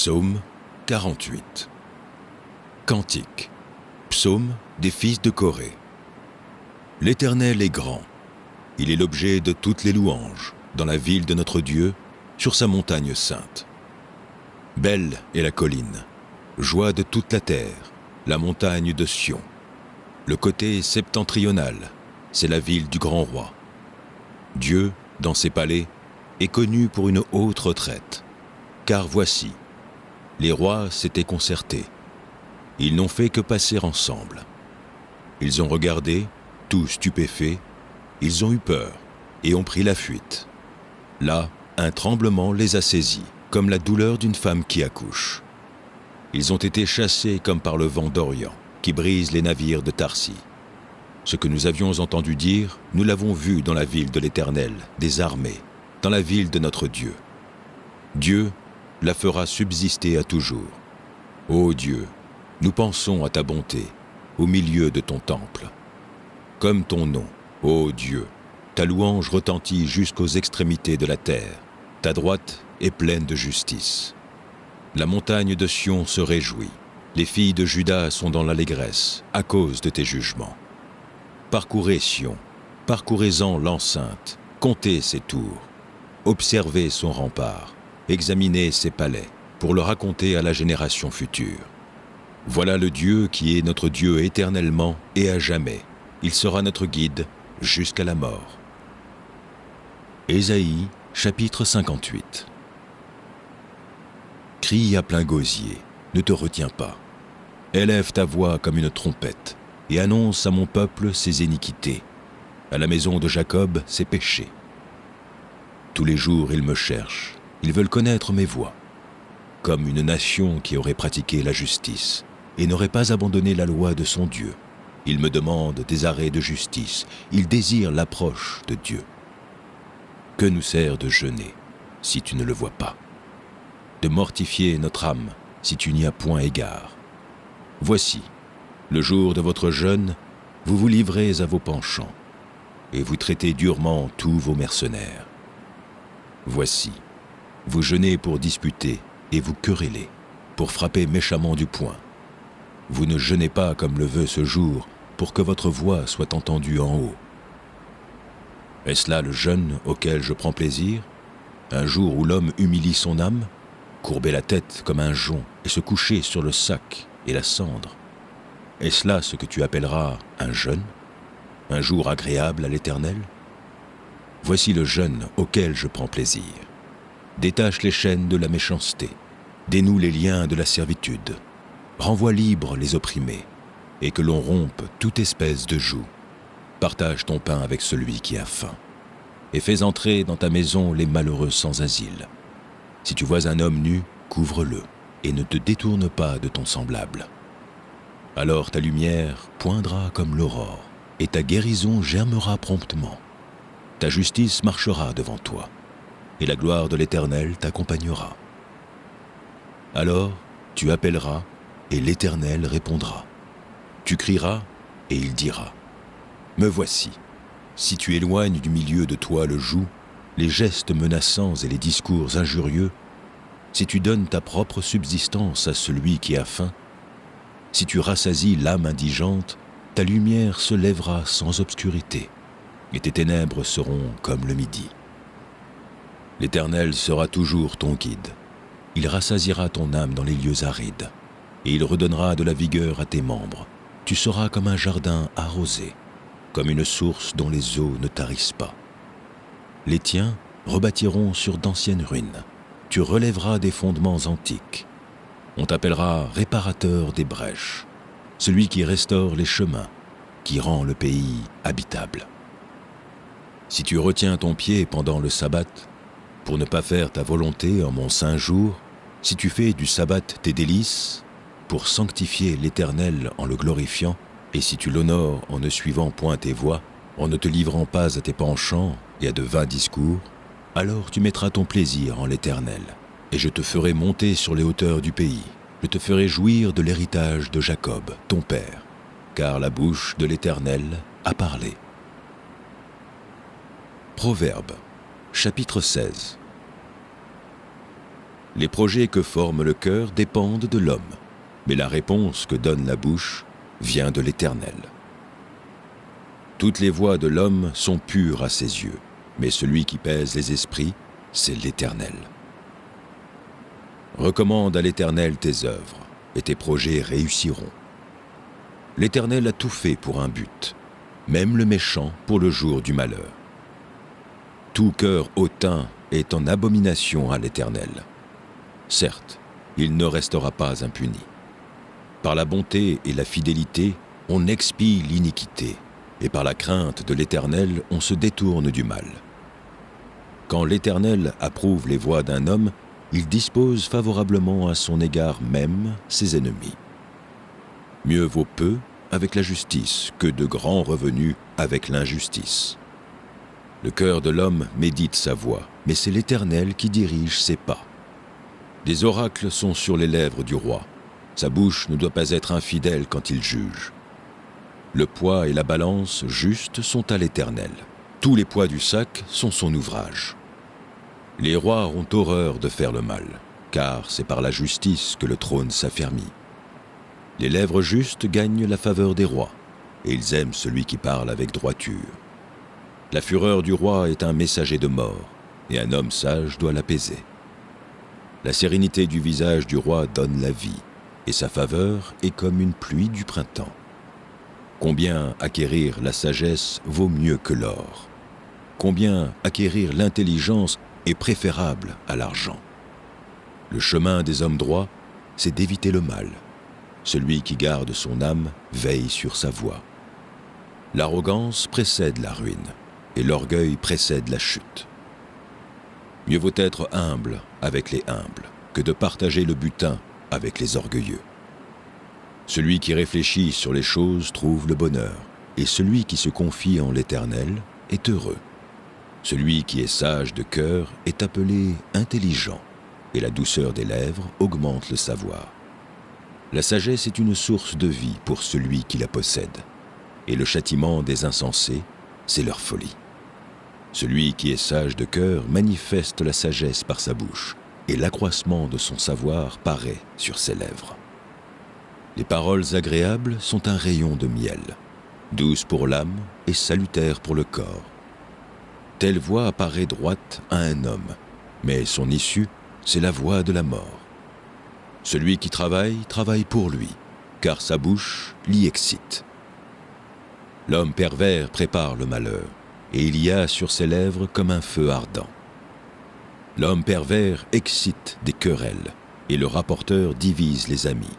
Psaume 48. Cantique. Psaume des fils de Corée. L'Éternel est grand. Il est l'objet de toutes les louanges, dans la ville de notre Dieu, sur sa montagne sainte. Belle est la colline, joie de toute la terre, la montagne de Sion. Le côté septentrional, c'est la ville du grand roi. Dieu, dans ses palais, est connu pour une haute retraite. Car voici, les rois s'étaient concertés. Ils n'ont fait que passer ensemble. Ils ont regardé, tout stupéfaits, ils ont eu peur et ont pris la fuite. Là, un tremblement les a saisis, comme la douleur d'une femme qui accouche. Ils ont été chassés comme par le vent d'Orient, qui brise les navires de Tarsis. Ce que nous avions entendu dire, nous l'avons vu dans la ville de l'Éternel, des armées, dans la ville de notre Dieu. Dieu la fera subsister à toujours. Ô Dieu, nous pensons à ta bonté, au milieu de ton temple. Comme ton nom, ô Dieu, ta louange retentit jusqu'aux extrémités de la terre. Ta droite est pleine de justice. La montagne de Sion se réjouit. Les filles de Juda sont dans l'allégresse à cause de tes jugements. Parcourez Sion, parcourez-en l'enceinte, comptez ses tours, observez son rempart, examinez ses palais, pour le raconter à la génération future. Voilà le Dieu qui est notre Dieu éternellement et à jamais. Il sera notre guide jusqu'à la mort. Ésaïe, chapitre 58. Crie à plein gosier, ne te retiens pas. Élève ta voix comme une trompette et annonce à mon peuple ses iniquités, à la maison de Jacob ses péchés. Tous les jours ils me cherchent, ils veulent connaître mes voies. Comme une nation qui aurait pratiqué la justice et n'aurait pas abandonné la loi de son Dieu. Ils me demandent des arrêts de justice, ils désirent l'approche de Dieu. Que nous sert de jeûner si tu ne le vois pas? De mortifier notre âme si tu n'y as point égard. Voici, le jour de votre jeûne, vous vous livrez à vos penchants et vous traitez durement tous vos mercenaires. Voici, vous jeûnez pour disputer et vous querellez, pour frapper méchamment du poing. Vous ne jeûnez pas comme le veut ce jour, pour que votre voix soit entendue en haut. Est-ce là le jeûne auquel je prends plaisir? Un jour où l'homme humilie son âme, courber la tête comme un jonc et se coucher sur le sac et la cendre. Est-ce là ce que tu appelleras un jeûne? Un jour agréable à l'Éternel? Voici le jeûne auquel je prends plaisir. Détache les chaînes de la méchanceté, dénoue les liens de la servitude, renvoie libres les opprimés, et que l'on rompe toute espèce de joug. Partage ton pain avec celui qui a faim, et fais entrer dans ta maison les malheureux sans asile. Si tu vois un homme nu, couvre-le, et ne te détourne pas de ton semblable. Alors ta lumière poindra comme l'aurore, et ta guérison germera promptement. Ta justice marchera devant toi, et la gloire de l'Éternel t'accompagnera. Alors tu appelleras, et l'Éternel répondra. Tu crieras, et il dira, « Me voici ». Si tu éloignes du milieu de toi le joug, les gestes menaçants et les discours injurieux, si tu donnes ta propre subsistance à celui qui a faim, si tu rassasies l'âme indigente, ta lumière se lèvera sans obscurité, et tes ténèbres seront comme le midi. L'Éternel sera toujours ton guide. Il rassasiera ton âme dans les lieux arides, et il redonnera de la vigueur à tes membres. Tu seras comme un jardin arrosé, comme une source dont les eaux ne tarissent pas. Les tiens rebâtiront sur d'anciennes ruines. Tu relèveras des fondements antiques. On t'appellera réparateur des brèches, celui qui restaure les chemins, qui rend le pays habitable. Si tu retiens ton pied pendant le sabbat, pour ne pas faire ta volonté en mon saint jour, si tu fais du sabbat tes délices, pour sanctifier l'Éternel en le glorifiant, et si tu l'honores en ne suivant point tes voies, en ne te livrant pas à tes penchants et à de vains discours, alors tu mettras ton plaisir en l'Éternel, et je te ferai monter sur les hauteurs du pays. Je te ferai jouir de l'héritage de Jacob, ton père, car la bouche de l'Éternel a parlé. Proverbes, chapitre 16. Les projets que forme le cœur dépendent de l'homme, mais la réponse que donne la bouche vient de l'Éternel. Toutes les voies de l'homme sont pures à ses yeux, mais celui qui pèse les esprits, c'est l'Éternel. Recommande à l'Éternel tes œuvres, et tes projets réussiront. L'Éternel a tout fait pour un but, même le méchant pour le jour du malheur. Tout cœur hautain est en abomination à l'Éternel. Certes, il ne restera pas impuni. Par la bonté et la fidélité, on expie l'iniquité, et par la crainte de l'Éternel, on se détourne du mal. Quand l'Éternel approuve les voies d'un homme, il dispose favorablement à son égard même ses ennemis. Mieux vaut peu avec la justice que de grands revenus avec l'injustice. Le cœur de l'homme médite sa voie, mais c'est l'Éternel qui dirige ses pas. Des oracles sont sur les lèvres du roi. Sa bouche ne doit pas être infidèle quand il juge. Le poids et la balance justes sont à l'Éternel. Tous les poids du sac sont son ouvrage. Les rois ont horreur de faire le mal, car c'est par la justice que le trône s'affermit. Les lèvres justes gagnent la faveur des rois, et ils aiment celui qui parle avec droiture. La fureur du roi est un messager de mort, et un homme sage doit l'apaiser. La sérénité du visage du roi donne la vie, et sa faveur est comme une pluie du printemps. Combien acquérir la sagesse vaut mieux que l'or? Combien acquérir l'intelligence est préférable à l'argent? Le chemin des hommes droits, c'est d'éviter le mal. Celui qui garde son âme veille sur sa voie. L'arrogance précède la ruine, et l'orgueil précède la chute. Mieux vaut être humble avec les humbles que de partager le butin avec les orgueilleux. Celui qui réfléchit sur les choses trouve le bonheur, et celui qui se confie en l'Éternel est heureux. Celui qui est sage de cœur est appelé intelligent, et la douceur des lèvres augmente le savoir. La sagesse est une source de vie pour celui qui la possède, et le châtiment des insensés, c'est leur folie. Celui qui est sage de cœur manifeste la sagesse par sa bouche, et l'accroissement de son savoir paraît sur ses lèvres. Les paroles agréables sont un rayon de miel, douces pour l'âme et salutaires pour le corps. Telle voie apparaît droite à un homme, mais son issue, c'est la voie de la mort. Celui qui travaille, travaille pour lui, car sa bouche l'y excite. L'homme pervers prépare le malheur, et il y a sur ses lèvres comme un feu ardent. L'homme pervers excite des querelles, et le rapporteur divise les amis.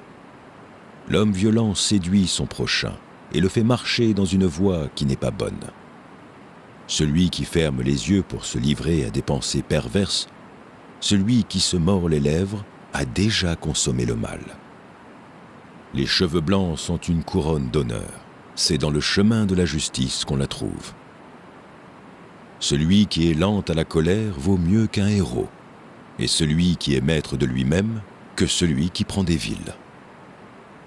L'homme violent séduit son prochain, et le fait marcher dans une voie qui n'est pas bonne. Celui qui ferme les yeux pour se livrer à des pensées perverses, celui qui se mord les lèvres, a déjà consommé le mal. Les cheveux blancs sont une couronne d'honneur. C'est dans le chemin de la justice qu'on la trouve. Celui qui est lent à la colère vaut mieux qu'un héros, et celui qui est maître de lui-même que celui qui prend des villes.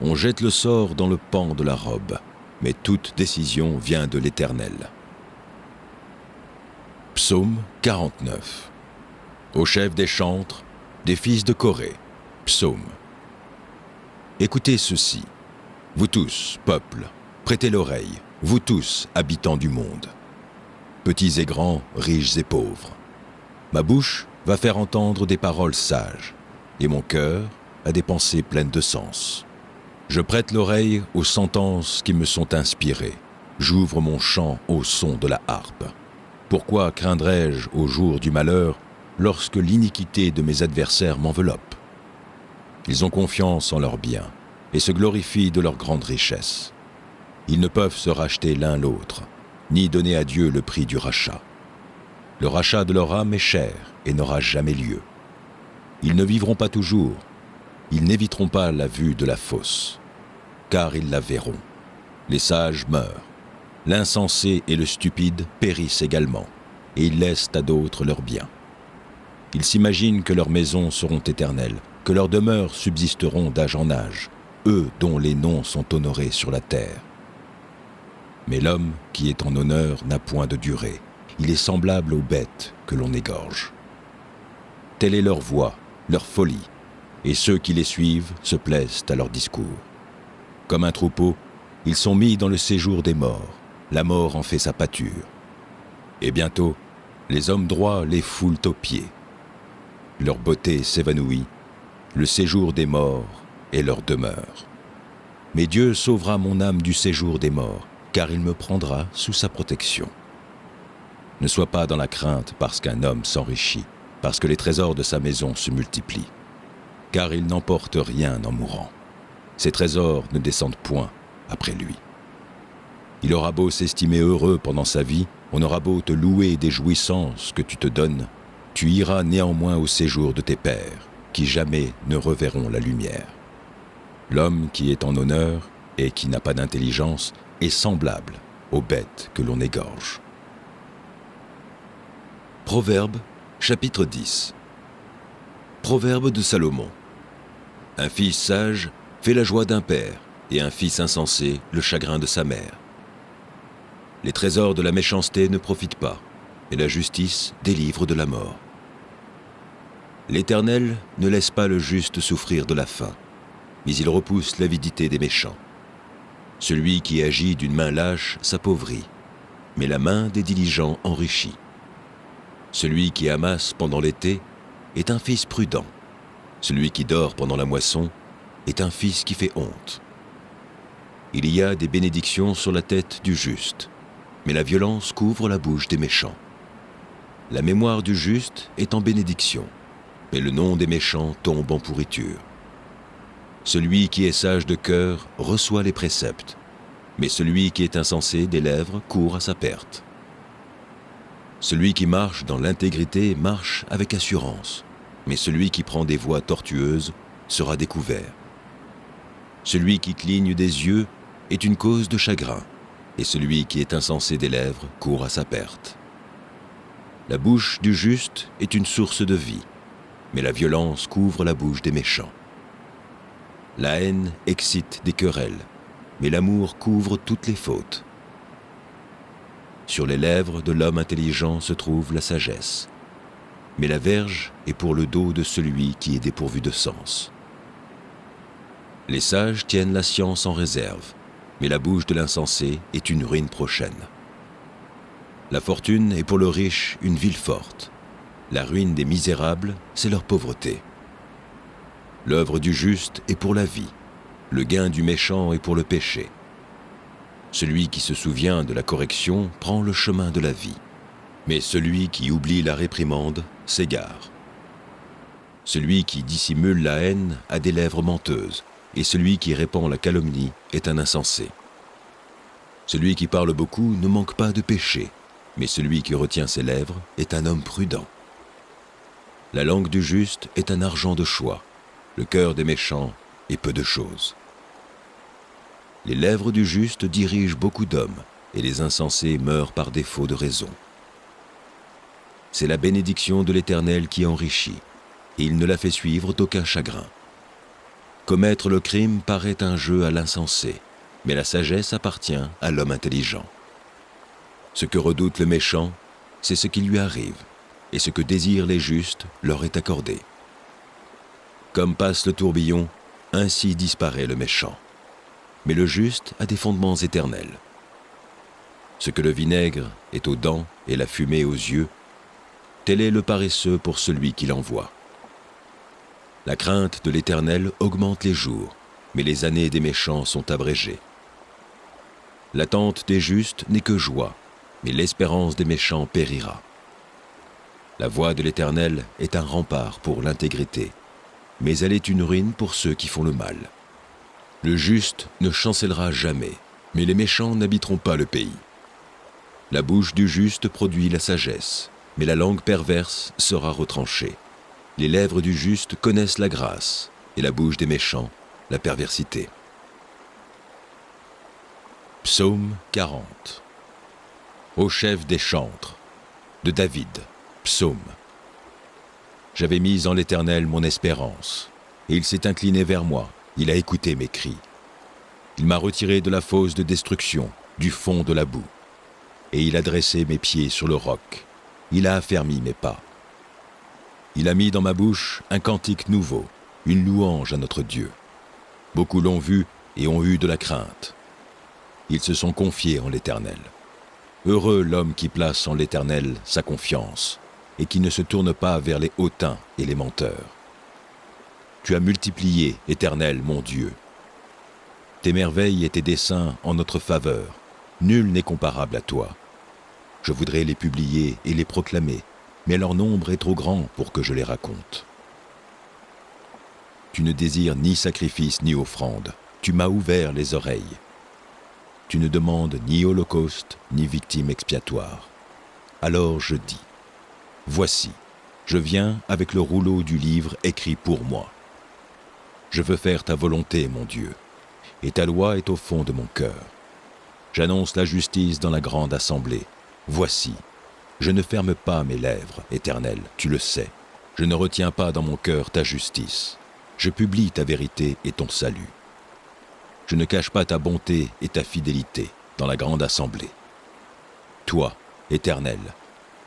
On jette le sort dans le pan de la robe, mais toute décision vient de l'Éternel. Psaume 49. Au chef des chantres, des fils de Corée, psaume. Écoutez ceci, vous tous, peuple, prêtez l'oreille, vous tous, habitants du monde. Petits et grands, riches et pauvres. Ma bouche va faire entendre des paroles sages, et mon cœur a des pensées pleines de sens. Je prête l'oreille aux sentences qui me sont inspirées. J'ouvre mon chant au son de la harpe. Pourquoi craindrais-je au jour du malheur lorsque l'iniquité de mes adversaires m'enveloppe? Ils ont confiance en leurs biens et se glorifient de leur grande richesse. Ils ne peuvent se racheter l'un l'autre, ni donner à Dieu le prix du rachat. Le rachat de leur âme est cher et n'aura jamais lieu. Ils ne vivront pas toujours, ils n'éviteront pas la vue de la fosse, car ils la verront. Les sages meurent, l'insensé et le stupide périssent également, et ils laissent à d'autres leurs biens. Ils s'imaginent que leurs maisons seront éternelles, que leurs demeures subsisteront d'âge en âge, eux dont les noms sont honorés sur la terre. Mais l'homme qui est en honneur n'a point de durée, il est semblable aux bêtes que l'on égorge. Telle est leur voie, leur folie, et ceux qui les suivent se plaisent à leur discours. Comme un troupeau, ils sont mis dans le séjour des morts, la mort en fait sa pâture. Et bientôt, les hommes droits les foulent aux pieds. Leur beauté s'évanouit, le séjour des morts est leur demeure. Mais Dieu sauvera mon âme du séjour des morts, car il me prendra sous sa protection. Ne sois pas dans la crainte parce qu'un homme s'enrichit, parce que les trésors de sa maison se multiplient. Car il n'emporte rien en mourant. Ses trésors ne descendent point après lui. Il aura beau s'estimer heureux pendant sa vie, on aura beau te louer des jouissances que tu te donnes, tu iras néanmoins au séjour de tes pères, qui jamais ne reverront la lumière. L'homme qui est en honneur et qui n'a pas d'intelligence est semblable aux bêtes que l'on égorge. Proverbe, chapitre 10. Proverbe de Salomon. Un fils sage fait la joie d'un père, et un fils insensé le chagrin de sa mère. Les trésors de la méchanceté ne profitent pas, et la justice délivre de la mort. L'Éternel ne laisse pas le juste souffrir de la faim, mais il repousse l'avidité des méchants. Celui qui agit d'une main lâche s'appauvrit, mais la main des diligents enrichit. Celui qui amasse pendant l'été est un fils prudent. Celui qui dort pendant la moisson est un fils qui fait honte. Il y a des bénédictions sur la tête du juste, mais la violence couvre la bouche des méchants. La mémoire du juste est en bénédiction, mais le nom des méchants tombe en pourriture. Celui qui est sage de cœur reçoit les préceptes, mais celui qui est insensé des lèvres court à sa perte. Celui qui marche dans l'intégrité marche avec assurance, mais celui qui prend des voies tortueuses sera découvert. Celui qui cligne des yeux est une cause de chagrin, et celui qui est insensé des lèvres court à sa perte. La bouche du juste est une source de vie, mais la violence couvre la bouche des méchants. La haine excite des querelles, mais l'amour couvre toutes les fautes. Sur les lèvres de l'homme intelligent se trouve la sagesse, mais la verge est pour le dos de celui qui est dépourvu de sens. Les sages tiennent la science en réserve, mais la bouche de l'insensé est une ruine prochaine. La fortune est pour le riche une ville forte. La ruine des misérables, c'est leur pauvreté. L'œuvre du juste est pour la vie, le gain du méchant est pour le péché. Celui qui se souvient de la correction prend le chemin de la vie, mais celui qui oublie la réprimande s'égare. Celui qui dissimule la haine a des lèvres menteuses, et celui qui répand la calomnie est un insensé. Celui qui parle beaucoup ne manque pas de péché, mais celui qui retient ses lèvres est un homme prudent. La langue du juste est un argent de choix, le cœur des méchants est peu de choses. Les lèvres du juste dirigent beaucoup d'hommes, et les insensés meurent par défaut de raison. C'est la bénédiction de l'Éternel qui enrichit, et il ne la fait suivre d'aucun chagrin. Commettre le crime paraît un jeu à l'insensé, mais la sagesse appartient à l'homme intelligent. Ce que redoute le méchant, c'est ce qui lui arrive, et ce que désirent les justes leur est accordé. Comme passe le tourbillon, ainsi disparaît le méchant. Mais le juste a des fondements éternels. Ce que le vinaigre est aux dents et la fumée aux yeux, tel est le paresseux pour celui qui l'envoie. La crainte de l'Éternel augmente les jours, mais les années des méchants sont abrégées. L'attente des justes n'est que joie, mais l'espérance des méchants périra. La voie de l'Éternel est un rempart pour l'intégrité, mais elle est une ruine pour ceux qui font le mal. Le juste ne chancellera jamais, mais les méchants n'habiteront pas le pays. La bouche du juste produit la sagesse, mais la langue perverse sera retranchée. Les lèvres du juste connaissent la grâce, et la bouche des méchants, la perversité. Psaume 40. Au chef des chantres, de David, psaume. J'avais mis en l'Éternel mon espérance, et il s'est incliné vers moi, il a écouté mes cris. Il m'a retiré de la fosse de destruction, du fond de la boue, et il a dressé mes pieds sur le roc, il a affermi mes pas. Il a mis dans ma bouche un cantique nouveau, une louange à notre Dieu. Beaucoup l'ont vu et ont eu de la crainte. Ils se sont confiés en l'Éternel. Heureux l'homme qui place en l'Éternel sa confiance et qui ne se tourne pas vers les hautains et les menteurs. Tu as multiplié, Éternel, mon Dieu. Tes merveilles et tes desseins en notre faveur, nul n'est comparable à toi. Je voudrais les publier et les proclamer, mais leur nombre est trop grand pour que je les raconte. Tu ne désires ni sacrifice ni offrande, tu m'as ouvert les oreilles. Tu ne demandes ni holocauste ni victime expiatoire. Alors je dis, voici, je viens avec le rouleau du livre écrit pour moi. Je veux faire ta volonté, mon Dieu, et ta loi est au fond de mon cœur. J'annonce la justice dans la grande assemblée. Voici, je ne ferme pas mes lèvres, Éternel, tu le sais. Je ne retiens pas dans mon cœur ta justice. Je publie ta vérité et ton salut. Je ne cache pas ta bonté et ta fidélité dans la grande assemblée. Toi, Éternel,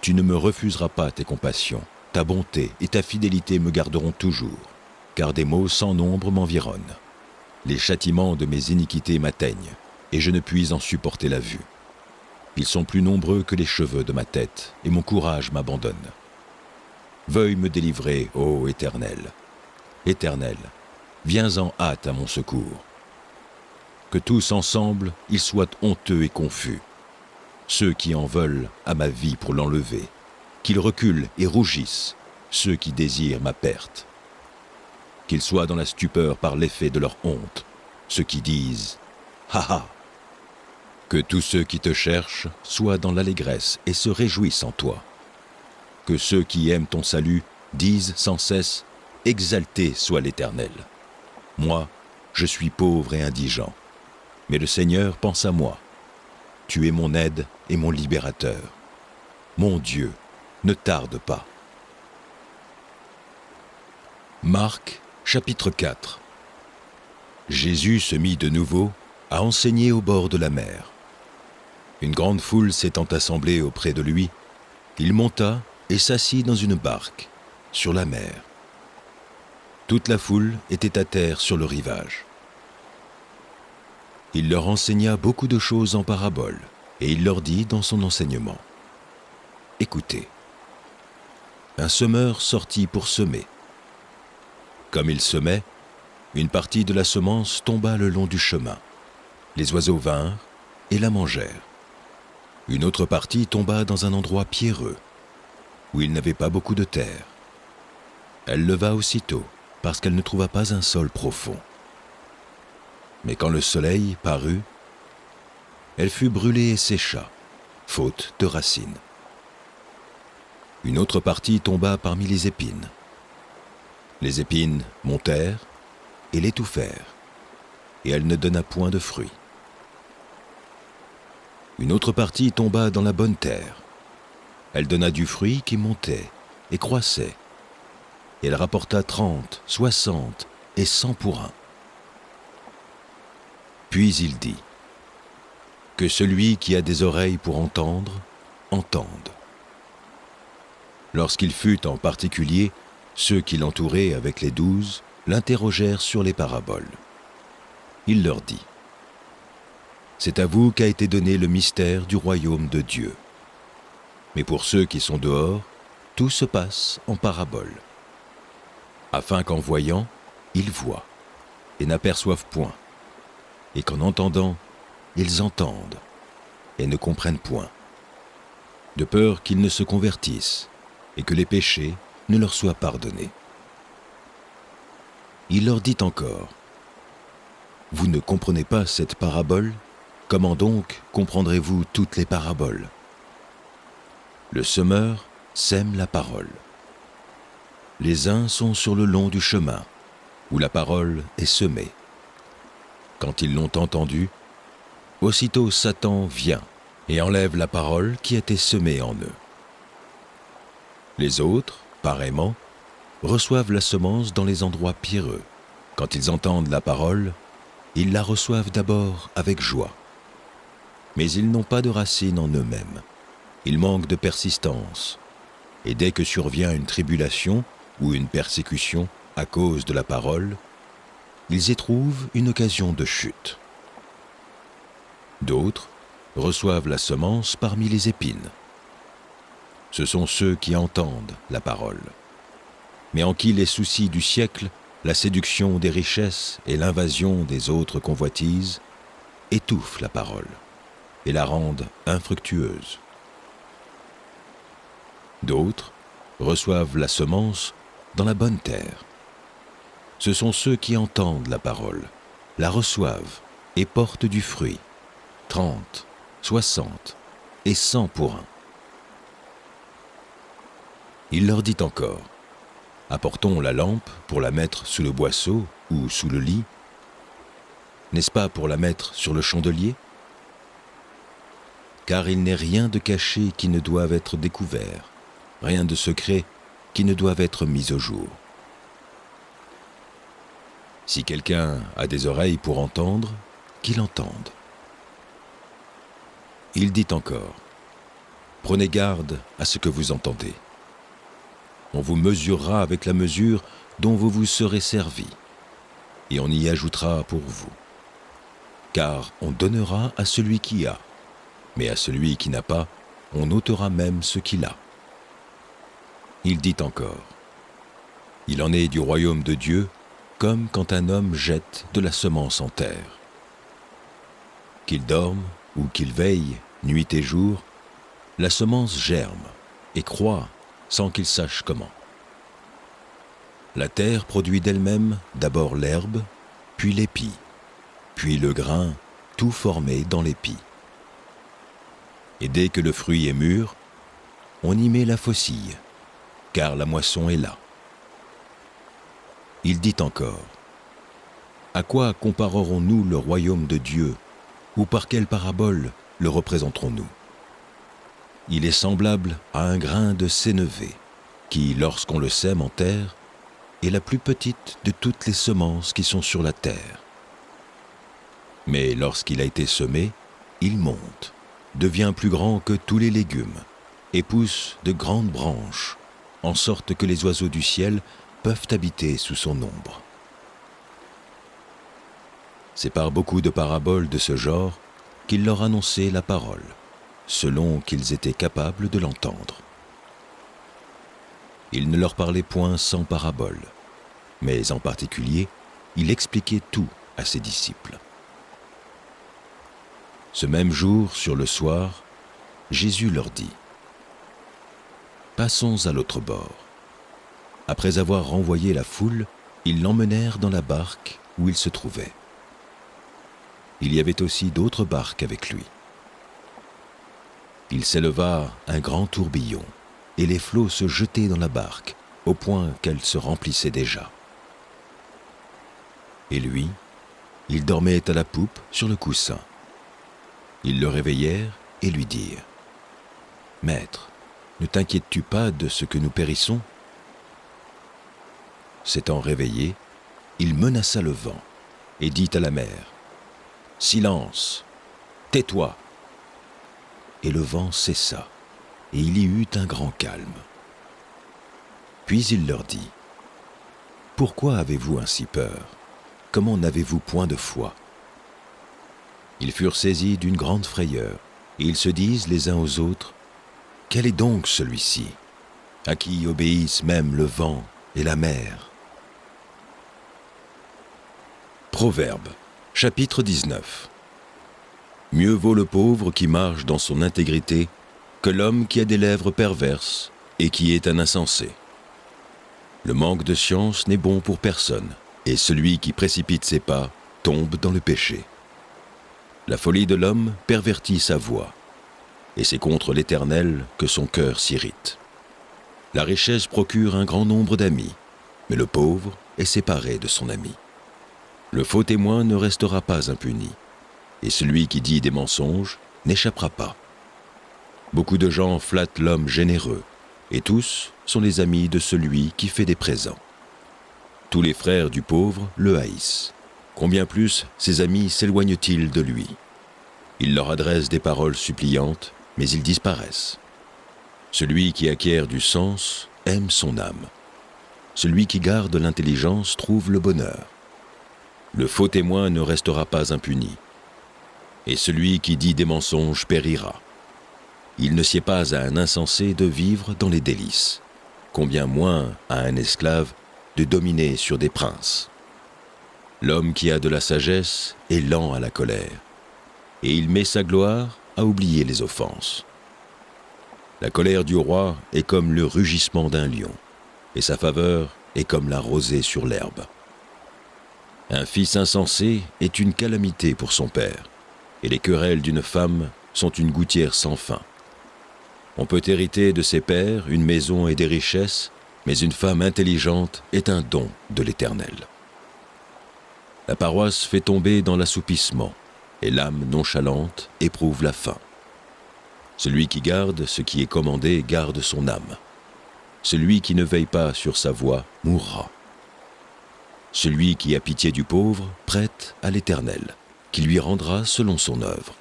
tu ne me refuseras pas tes compassions. Ta bonté et ta fidélité me garderont toujours, car des maux sans nombre m'environnent. Les châtiments de mes iniquités m'atteignent, et je ne puis en supporter la vue. Ils sont plus nombreux que les cheveux de ma tête, et mon courage m'abandonne. Veuille me délivrer, ô Éternel. Éternel, viens en hâte à mon secours. Que tous ensemble, ils soient honteux et confus. Ceux qui en veulent à ma vie pour l'enlever, qu'ils reculent et rougissent, ceux qui désirent ma perte. Qu'ils soient dans la stupeur par l'effet de leur honte, ceux qui disent « Ha ha !» Que tous ceux qui te cherchent soient dans l'allégresse et se réjouissent en toi. Que ceux qui aiment ton salut disent sans cesse « Exalté soit l'Éternel ». Moi, je suis pauvre et indigent, mais le Seigneur pense à moi. Tu es mon aide et mon libérateur. Mon Dieu, ne tarde pas. Marc, chapitre 4. Jésus se mit de nouveau à enseigner au bord de la mer. Une grande foule s'étant assemblée auprès de lui, il monta et s'assit dans une barque, sur la mer. Toute la foule était à terre sur le rivage. Il leur enseigna beaucoup de choses en paraboles, et il leur dit dans son enseignement, « Écoutez, un semeur sortit pour semer. Comme il semait, une partie de la semence tomba le long du chemin. Les oiseaux vinrent et la mangèrent. Une autre partie tomba dans un endroit pierreux, où il n'avait pas beaucoup de terre. Elle leva aussitôt, parce qu'elle ne trouva pas un sol profond. Mais quand le soleil parut, elle fut brûlée et sécha, faute de racines. Une autre partie tomba parmi les épines. Les épines montèrent et l'étouffèrent, et elle ne donna point de fruits. Une autre partie tomba dans la bonne terre. Elle donna du fruit qui montait et croissait, et elle rapporta 30, 60 et 100 pour un. Puis il dit, « Que celui qui a des oreilles pour entendre, entende. » Lorsqu'il fut en particulier, ceux qui l'entouraient avec les 12 l'interrogèrent sur les paraboles. Il leur dit, « C'est à vous qu'a été donné le mystère du royaume de Dieu. Mais pour ceux qui sont dehors, tout se passe en paraboles, afin qu'en voyant, ils voient et n'aperçoivent point, et qu'en entendant, ils entendent et ne comprennent point, de peur qu'ils ne se convertissent et que les péchés ne leur soient pardonnés. » Il leur dit encore, « Vous ne comprenez pas cette parabole? Comment donc comprendrez-vous toutes les paraboles? Le semeur sème la parole. Les uns sont sur le long du chemin, où la parole est semée. Quand ils l'ont entendue, aussitôt Satan vient et enlève la parole qui était semée en eux. Les autres, pareillement, reçoivent la semence dans les endroits pierreux. Quand ils entendent la parole, ils la reçoivent d'abord avec joie. Mais ils n'ont pas de racine en eux-mêmes. Ils manquent de persistance. Et dès que survient une tribulation, ou une persécution à cause de la parole, ils éprouvent une occasion de chute. D'autres reçoivent la semence parmi les épines. Ce sont ceux qui entendent la parole, mais en qui les soucis du siècle, la séduction des richesses et l'invasion des autres convoitises étouffent la parole et la rendent infructueuse. D'autres reçoivent la semence dans la bonne terre. Ce sont ceux qui entendent la parole, la reçoivent et portent du fruit, 30, 60 et 100 pour un. Il leur dit encore, « Apportons la lampe pour la mettre sous le boisseau ou sous le lit. N'est-ce pas pour la mettre sur le chandelier ? Car il n'est rien de caché qui ne doive être découvert, rien de secret qui ne doive être mis au jour. Si quelqu'un a des oreilles pour entendre, qu'il entende. » Il dit encore, « Prenez garde à ce que vous entendez. On vous mesurera avec la mesure dont vous vous serez servi, et on y ajoutera pour vous. Car on donnera à celui qui a, mais à celui qui n'a pas, on ôtera même ce qu'il a. » Il dit encore, « Il en est du royaume de Dieu, comme quand un homme jette de la semence en terre. Qu'il dorme ou qu'il veille, nuit et jour, la semence germe et croît sans qu'il sache comment. La terre produit d'elle-même d'abord l'herbe, puis l'épi, puis le grain, tout formé dans l'épi. Et dès que le fruit est mûr, on y met la faucille, car la moisson est là. » Il dit encore, « À quoi comparerons-nous le royaume de Dieu, ou par quelle parabole le représenterons-nous ? Il est semblable à un grain de sénévé, qui, lorsqu'on le sème en terre, est la plus petite de toutes les semences qui sont sur la terre. Mais lorsqu'il a été semé, il monte, devient plus grand que tous les légumes, et pousse de grandes branches, en sorte que les oiseaux du ciel peuvent habiter sous son ombre. » C'est par beaucoup de paraboles de ce genre qu'il leur annonçait la parole, selon qu'ils étaient capables de l'entendre. Il ne leur parlait point sans parabole, mais en particulier, il expliquait tout à ses disciples. Ce même jour, sur le soir, Jésus leur dit, « Passons à l'autre bord. » Après avoir renvoyé la foule, ils l'emmenèrent dans la barque où il se trouvait. Il y avait aussi d'autres barques avec lui. Il s'éleva un grand tourbillon, et les flots se jetaient dans la barque, au point qu'elle se remplissait déjà. Et lui, il dormait à la poupe sur le coussin. Ils le réveillèrent et lui dirent, « Maître, ne t'inquiètes-tu pas de ce que nous périssons ?» S'étant réveillé, il menaça le vent et dit à la mer, « Silence, tais-toi !» Et le vent cessa, et il y eut un grand calme. Puis il leur dit, « Pourquoi avez-vous ainsi peur ? Comment n'avez-vous point de foi ?» Ils furent saisis d'une grande frayeur, et ils se disent les uns aux autres, « Quel est donc celui-ci, à qui obéissent même le vent et la mer ?» Proverbe, chapitre 19. Mieux vaut le pauvre qui marche dans son intégrité que l'homme qui a des lèvres perverses et qui est un insensé. Le manque de science n'est bon pour personne, et celui qui précipite ses pas tombe dans le péché. La folie de l'homme pervertit sa voie, et c'est contre l'Éternel que son cœur s'irrite. La richesse procure un grand nombre d'amis, mais le pauvre est séparé de son ami. Le faux témoin ne restera pas impuni, et celui qui dit des mensonges n'échappera pas. Beaucoup de gens flattent l'homme généreux, et tous sont les amis de celui qui fait des présents. Tous les frères du pauvre le haïssent. Combien plus ses amis s'éloignent-ils de lui ? Il leur adresse des paroles suppliantes, mais ils disparaissent. Celui qui acquiert du sens aime son âme. celui qui garde l'intelligence trouve le bonheur. Le faux témoin ne restera pas impuni. Et celui qui dit des mensonges périra. Il ne sied pas à un insensé de vivre dans les délices, combien moins à un esclave de dominer sur des princes. L'homme qui a de la sagesse est lent à la colère, et il met sa gloire à oublier les offenses. La colère du roi est comme le rugissement d'un lion, et sa faveur est comme la rosée sur l'herbe. Un fils insensé est une calamité pour son père, et les querelles d'une femme sont une gouttière sans fin. On peut hériter de ses pères une maison et des richesses, mais une femme intelligente est un don de l'Éternel. La paroisse fait tomber dans l'assoupissement, et l'âme nonchalante éprouve la faim. Celui qui garde ce qui est commandé garde son âme. Celui qui ne veille pas sur sa voie mourra. Celui qui a pitié du pauvre prête à l'Éternel, qui lui rendra selon son œuvre.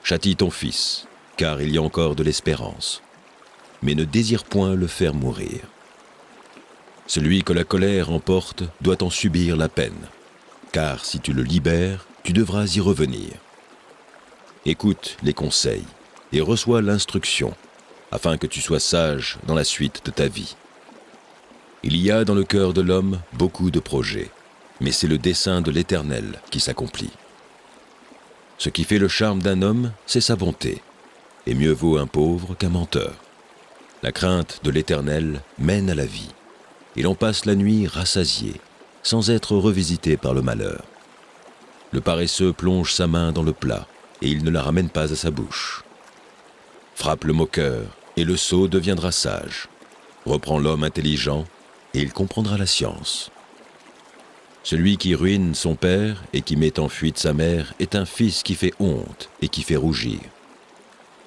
Châtie ton fils, car il y a encore de l'espérance, mais ne désire point le faire mourir. Celui que la colère emporte doit en subir la peine, car si tu le libères, tu devras y revenir. Écoute les conseils et reçois l'instruction, afin que tu sois sage dans la suite de ta vie. Il y a dans le cœur de l'homme beaucoup de projets, mais c'est le dessein de l'Éternel qui s'accomplit. Ce qui fait le charme d'un homme, c'est sa bonté, et mieux vaut un pauvre qu'un menteur. La crainte de l'Éternel mène à la vie, et l'on passe la nuit rassasié, sans être revisité par le malheur. Le paresseux plonge sa main dans le plat, et il ne la ramène pas à sa bouche. Frappe le moqueur, et le sot deviendra sage. Reprend l'homme intelligent, et il comprendra la science. Celui qui ruine son père et qui met en fuite sa mère est un fils qui fait honte et qui fait rougir.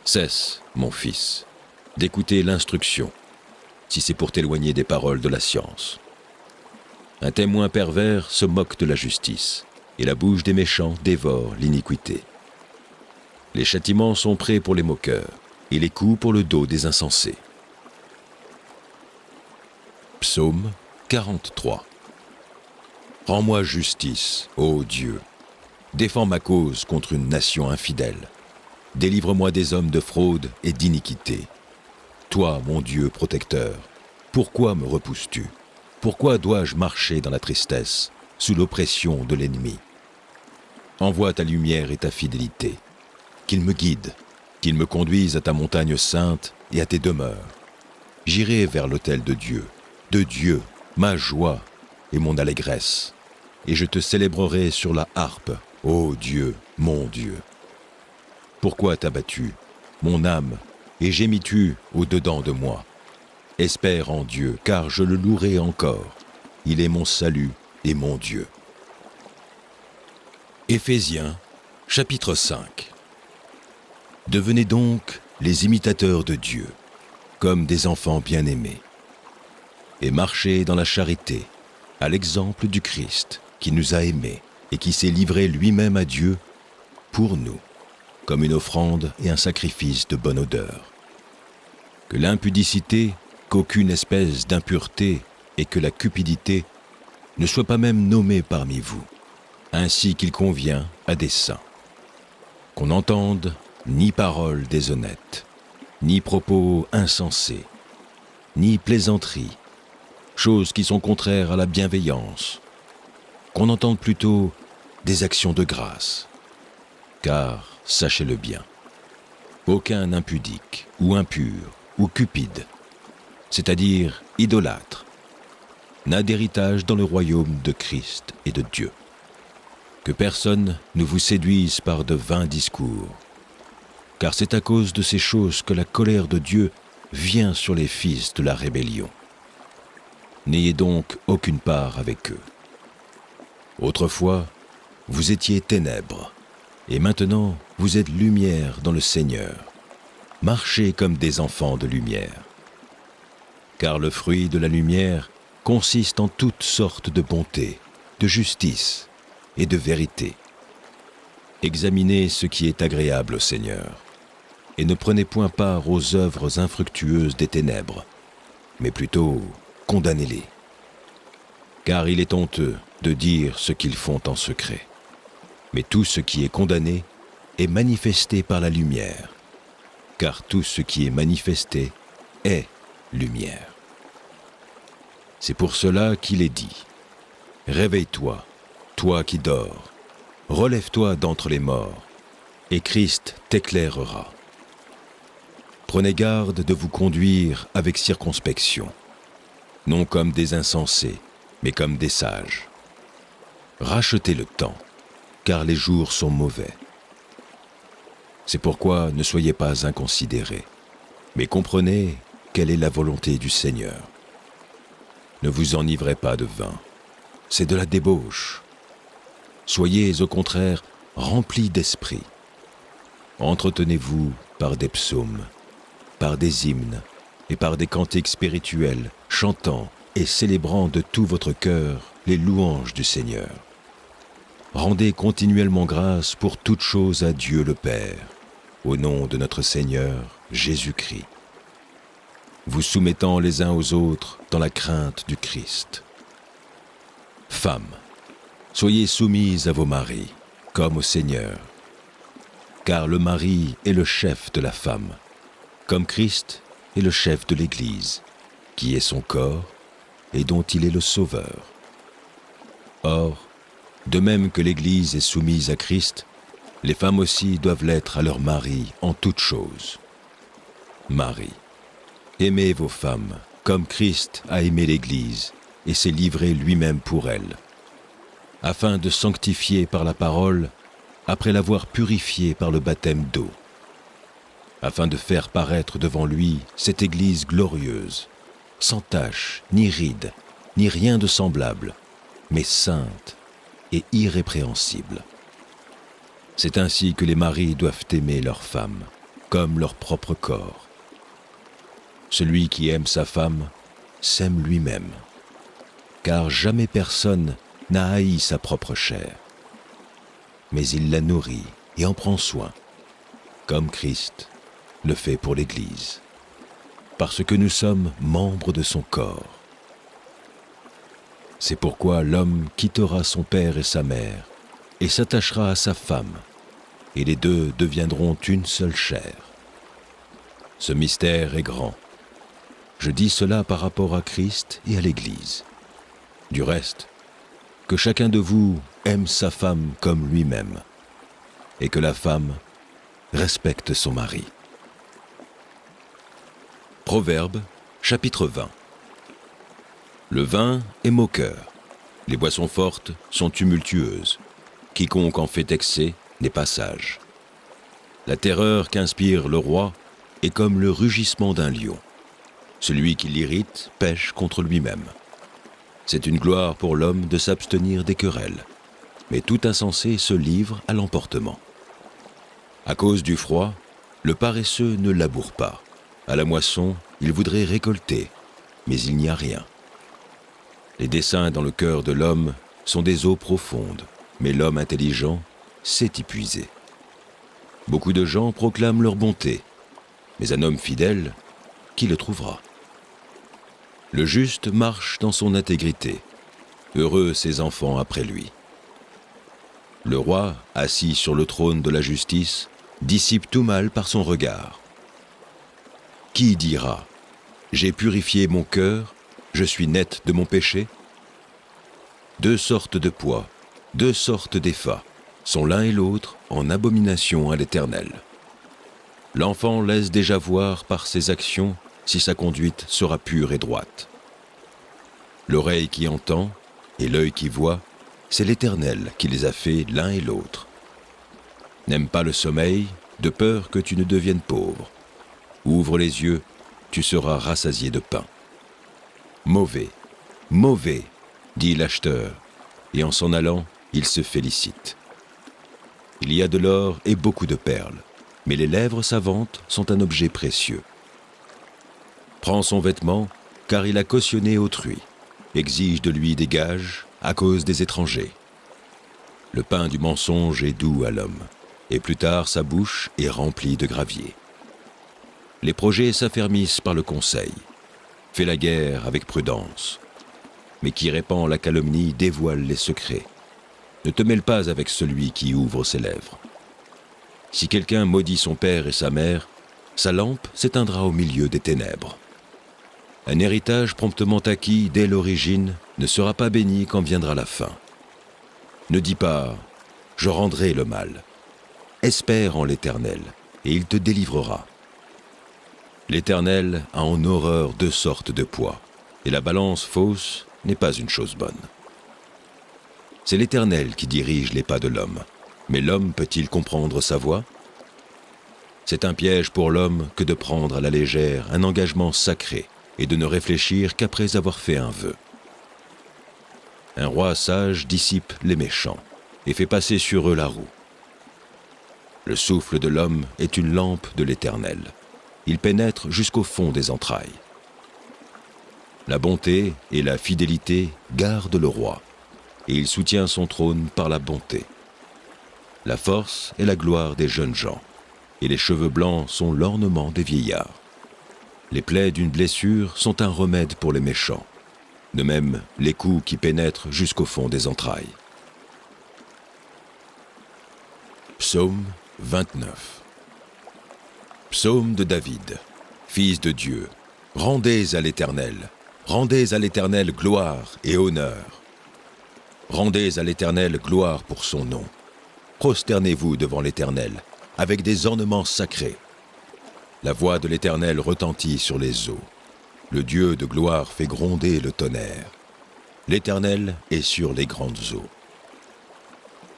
Cesse, mon fils, d'écouter l'instruction, si c'est pour t'éloigner des paroles de la science. Un témoin pervers se moque de la justice, et la bouche des méchants dévore l'iniquité. Les châtiments sont prêts pour les moqueurs, et les coups pour le dos des insensés. Psaume 43. Rends-moi justice, ô Dieu. Défends ma cause contre une nation infidèle. Délivre-moi des hommes de fraude et d'iniquité. Toi, mon Dieu protecteur, pourquoi me repousses-tu? Pourquoi dois-je marcher dans la tristesse, sous l'oppression de l'ennemi? Envoie ta lumière et ta fidélité. Qu'il me guide, qu'il me conduise à ta montagne sainte et à tes demeures. J'irai vers l'autel de Dieu, ma joie et mon allégresse. Et je te célébrerai sur la harpe, ô Dieu, mon Dieu. Pourquoi t'as battu, mon âme, et gémis-tu au-dedans de moi? Espère en Dieu, car je le louerai encore. Il est mon salut et mon Dieu. Éphésiens, chapitre 5. Devenez donc les imitateurs de Dieu, comme des enfants bien-aimés, et marchez dans la charité, à l'exemple du Christ, qui nous a aimés et qui s'est livré lui-même à Dieu pour nous, comme une offrande et un sacrifice de bonne odeur. Que l'impudicité, qu'aucune espèce d'impureté et que la cupidité ne soient pas même nommées parmi vous, ainsi qu'il convient à des saints. Qu'on n'entende ni paroles déshonnêtes, ni propos insensés, ni plaisanteries, choses qui sont contraires à la bienveillance, qu'on entende plutôt des actions de grâce. Car, sachez-le bien, aucun impudique ou impur ou cupide, c'est-à-dire idolâtre, n'a d'héritage dans le royaume de Christ et de Dieu. Que personne ne vous séduise par de vains discours, car c'est à cause de ces choses que la colère de Dieu vient sur les fils de la rébellion. N'ayez donc aucune part avec eux. Autrefois, vous étiez ténèbres, et maintenant vous êtes lumière dans le Seigneur. Marchez comme des enfants de lumière. Car le fruit de la lumière consiste en toutes sortes de bonté, de justice et de vérité. Examinez ce qui est agréable au Seigneur, et ne prenez point part aux œuvres infructueuses des ténèbres, mais plutôt condamnez-les. Car il est honteux de dire ce qu'ils font en secret. Mais tout ce qui est condamné est manifesté par la lumière, car tout ce qui est manifesté est lumière. C'est pour cela qu'il est dit : réveille-toi, toi qui dors, relève-toi d'entre les morts, et Christ t'éclairera. Prenez garde de vous conduire avec circonspection, non comme des insensés, mais comme des sages. Rachetez le temps, car les jours sont mauvais. C'est pourquoi ne soyez pas inconsidérés, mais comprenez quelle est la volonté du Seigneur. Ne vous enivrez pas de vin, c'est de la débauche. Soyez au contraire remplis d'esprit. Entretenez-vous par des psaumes, par des hymnes et par des cantiques spirituels, chantant et célébrant de tout votre cœur les louanges du Seigneur. Rendez continuellement grâce pour toutes choses à Dieu le Père, au nom de notre Seigneur Jésus-Christ, vous soumettant les uns aux autres dans la crainte du Christ. Femmes, soyez soumises à vos maris, comme au Seigneur, car le mari est le chef de la femme, comme Christ est le chef de l'Église, qui est son corps et dont il est le Sauveur. Or, de même que l'Église est soumise à Christ, les femmes aussi doivent l'être à leur mari en toutes choses. Marie, aimez vos femmes comme Christ a aimé l'Église et s'est livré lui-même pour elle, afin de sanctifier par la parole, après l'avoir purifiée par le baptême d'eau, afin de faire paraître devant lui cette Église glorieuse, sans tache, ni ride, ni rien de semblable, mais sainte et irrépréhensible. C'est ainsi que les maris doivent aimer leurs femmes, comme leur propre corps. Celui qui aime sa femme s'aime lui-même, car jamais personne n'a haï sa propre chair, mais il la nourrit et en prend soin, comme Christ le fait pour l'Église, parce que nous sommes membres de son corps. C'est pourquoi l'homme quittera son père et sa mère et s'attachera à sa femme, et les deux deviendront une seule chair. Ce mystère est grand. Je dis cela par rapport à Christ et à l'Église. Du reste, que chacun de vous aime sa femme comme lui-même, et que la femme respecte son mari. Proverbes, chapitre 20. Le vin est moqueur, les boissons fortes sont tumultueuses. Quiconque en fait excès n'est pas sage. La terreur qu'inspire le roi est comme le rugissement d'un lion. Celui qui l'irrite pèche contre lui-même. C'est une gloire pour l'homme de s'abstenir des querelles, mais tout insensé se livre à l'emportement. À cause du froid, le paresseux ne laboure pas. À la moisson, il voudrait récolter, mais il n'y a rien. Les desseins dans le cœur de l'homme sont des eaux profondes, mais l'homme intelligent sait y puiser. Beaucoup de gens proclament leur bonté, mais un homme fidèle, qui le trouvera? Le juste marche dans son intégrité, heureux ses enfants après lui. Le roi, assis sur le trône de la justice, dissipe tout mal par son regard. Qui dira : j'ai purifié mon cœur, je suis net de mon péché ? Deux sortes de poids, deux sortes d'effats, sont l'un et l'autre en abomination à l'Éternel. L'enfant laisse déjà voir par ses actions si sa conduite sera pure et droite. L'oreille qui entend et l'œil qui voit, c'est l'Éternel qui les a faits l'un et l'autre. N'aime pas le sommeil, de peur que tu ne deviennes pauvre. Ouvre les yeux, tu seras rassasié de pain. Mauvais, mauvais, dit l'acheteur, et en s'en allant, il se félicite. Il y a de l'or et beaucoup de perles, mais les lèvres savantes sont un objet précieux. Prends son vêtement, car il a cautionné autrui, exige de lui des gages à cause des étrangers. Le pain du mensonge est doux à l'homme, et plus tard sa bouche est remplie de gravier. Les projets s'affermissent par le conseil, fait la guerre avec prudence. Mais qui répand la calomnie dévoile les secrets. Ne te mêle pas avec celui qui ouvre ses lèvres. Si quelqu'un maudit son père et sa mère, sa lampe s'éteindra au milieu des ténèbres. Un héritage promptement acquis dès l'origine ne sera pas béni quand viendra la fin. Ne dis pas « je rendrai le mal ». Espère en l'Éternel, et il te délivrera. L'Éternel a en horreur 2 sortes de poids, et la balance fausse n'est pas une chose bonne. C'est l'Éternel qui dirige les pas de l'homme, mais l'homme peut-il comprendre sa voie ? C'est un piège pour l'homme que de prendre à la légère un engagement sacré et de ne réfléchir qu'après avoir fait un vœu. Un roi sage dissipe les méchants et fait passer sur eux la roue. Le souffle de l'homme est une lampe de l'Éternel. Il pénètre jusqu'au fond des entrailles. La bonté et la fidélité gardent le roi, et il soutient son trône par la bonté. La force est la gloire des jeunes gens, et les cheveux blancs sont l'ornement des vieillards. Les plaies d'une blessure sont un remède pour les méchants, de même les coups qui pénètrent jusqu'au fond des entrailles. Psaume 29. Psaume de David, fils de Dieu. Rendez à l'Éternel gloire et honneur. Rendez à l'Éternel gloire pour son nom. Prosternez-vous devant l'Éternel, avec des ornements sacrés. La voix de l'Éternel retentit sur les eaux. Le Dieu de gloire fait gronder le tonnerre. L'Éternel est sur les grandes eaux.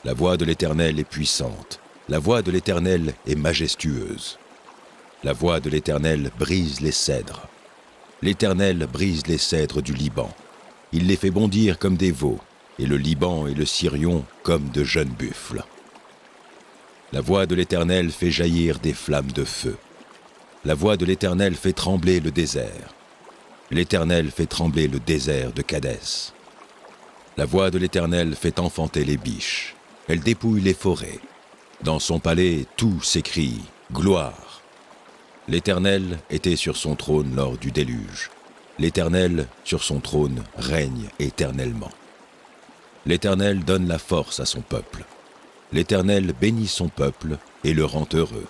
La voix de l'Éternel est puissante. La voix de l'Éternel est majestueuse. La voix de l'Éternel brise les cèdres. L'Éternel brise les cèdres du Liban. Il les fait bondir comme des veaux, et le Liban et le Sirion comme de jeunes buffles. La voix de l'Éternel fait jaillir des flammes de feu. La voix de l'Éternel fait trembler le désert. L'Éternel fait trembler le désert de Kadès. La voix de l'Éternel fait enfanter les biches. Elle dépouille les forêts. Dans son palais, tout s'écrie « Gloire ». L'Éternel était sur son trône lors du déluge. L'Éternel, sur son trône, règne éternellement. L'Éternel donne la force à son peuple. L'Éternel bénit son peuple et le rend heureux.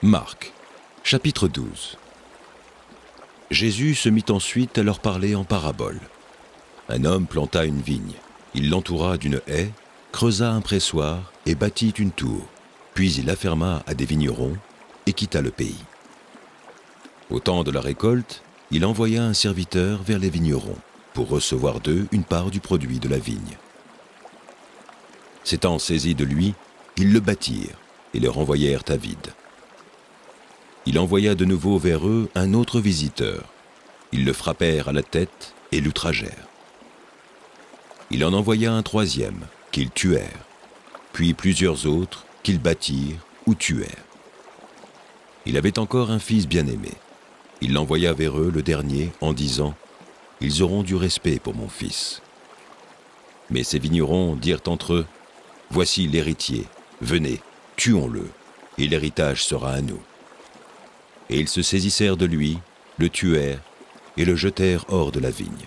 Marc, chapitre 12. Jésus se mit ensuite à leur parler en parabole. Un homme planta une vigne. Il l'entoura d'une haie, creusa un pressoir et bâtit une tour. Puis il afferma à des vignerons et quitta le pays. Au temps de la récolte, il envoya un serviteur vers les vignerons pour recevoir d'eux une part du produit de la vigne. S'étant saisis de lui, ils le battirent et le renvoyèrent à vide. Il envoya de nouveau vers eux un autre visiteur. Ils le frappèrent à la tête et l'outragèrent. Il en envoya un troisième, qu'ils tuèrent, puis plusieurs autres qu'ils battirent ou tuèrent. Il avait encore un fils bien-aimé. Il l'envoya vers eux le dernier en disant « Ils auront du respect pour mon fils. » Mais ces vignerons dirent entre eux « Voici l'héritier, venez, tuons-le, et l'héritage sera à nous. » Et ils se saisissèrent de lui, le tuèrent et le jetèrent hors de la vigne.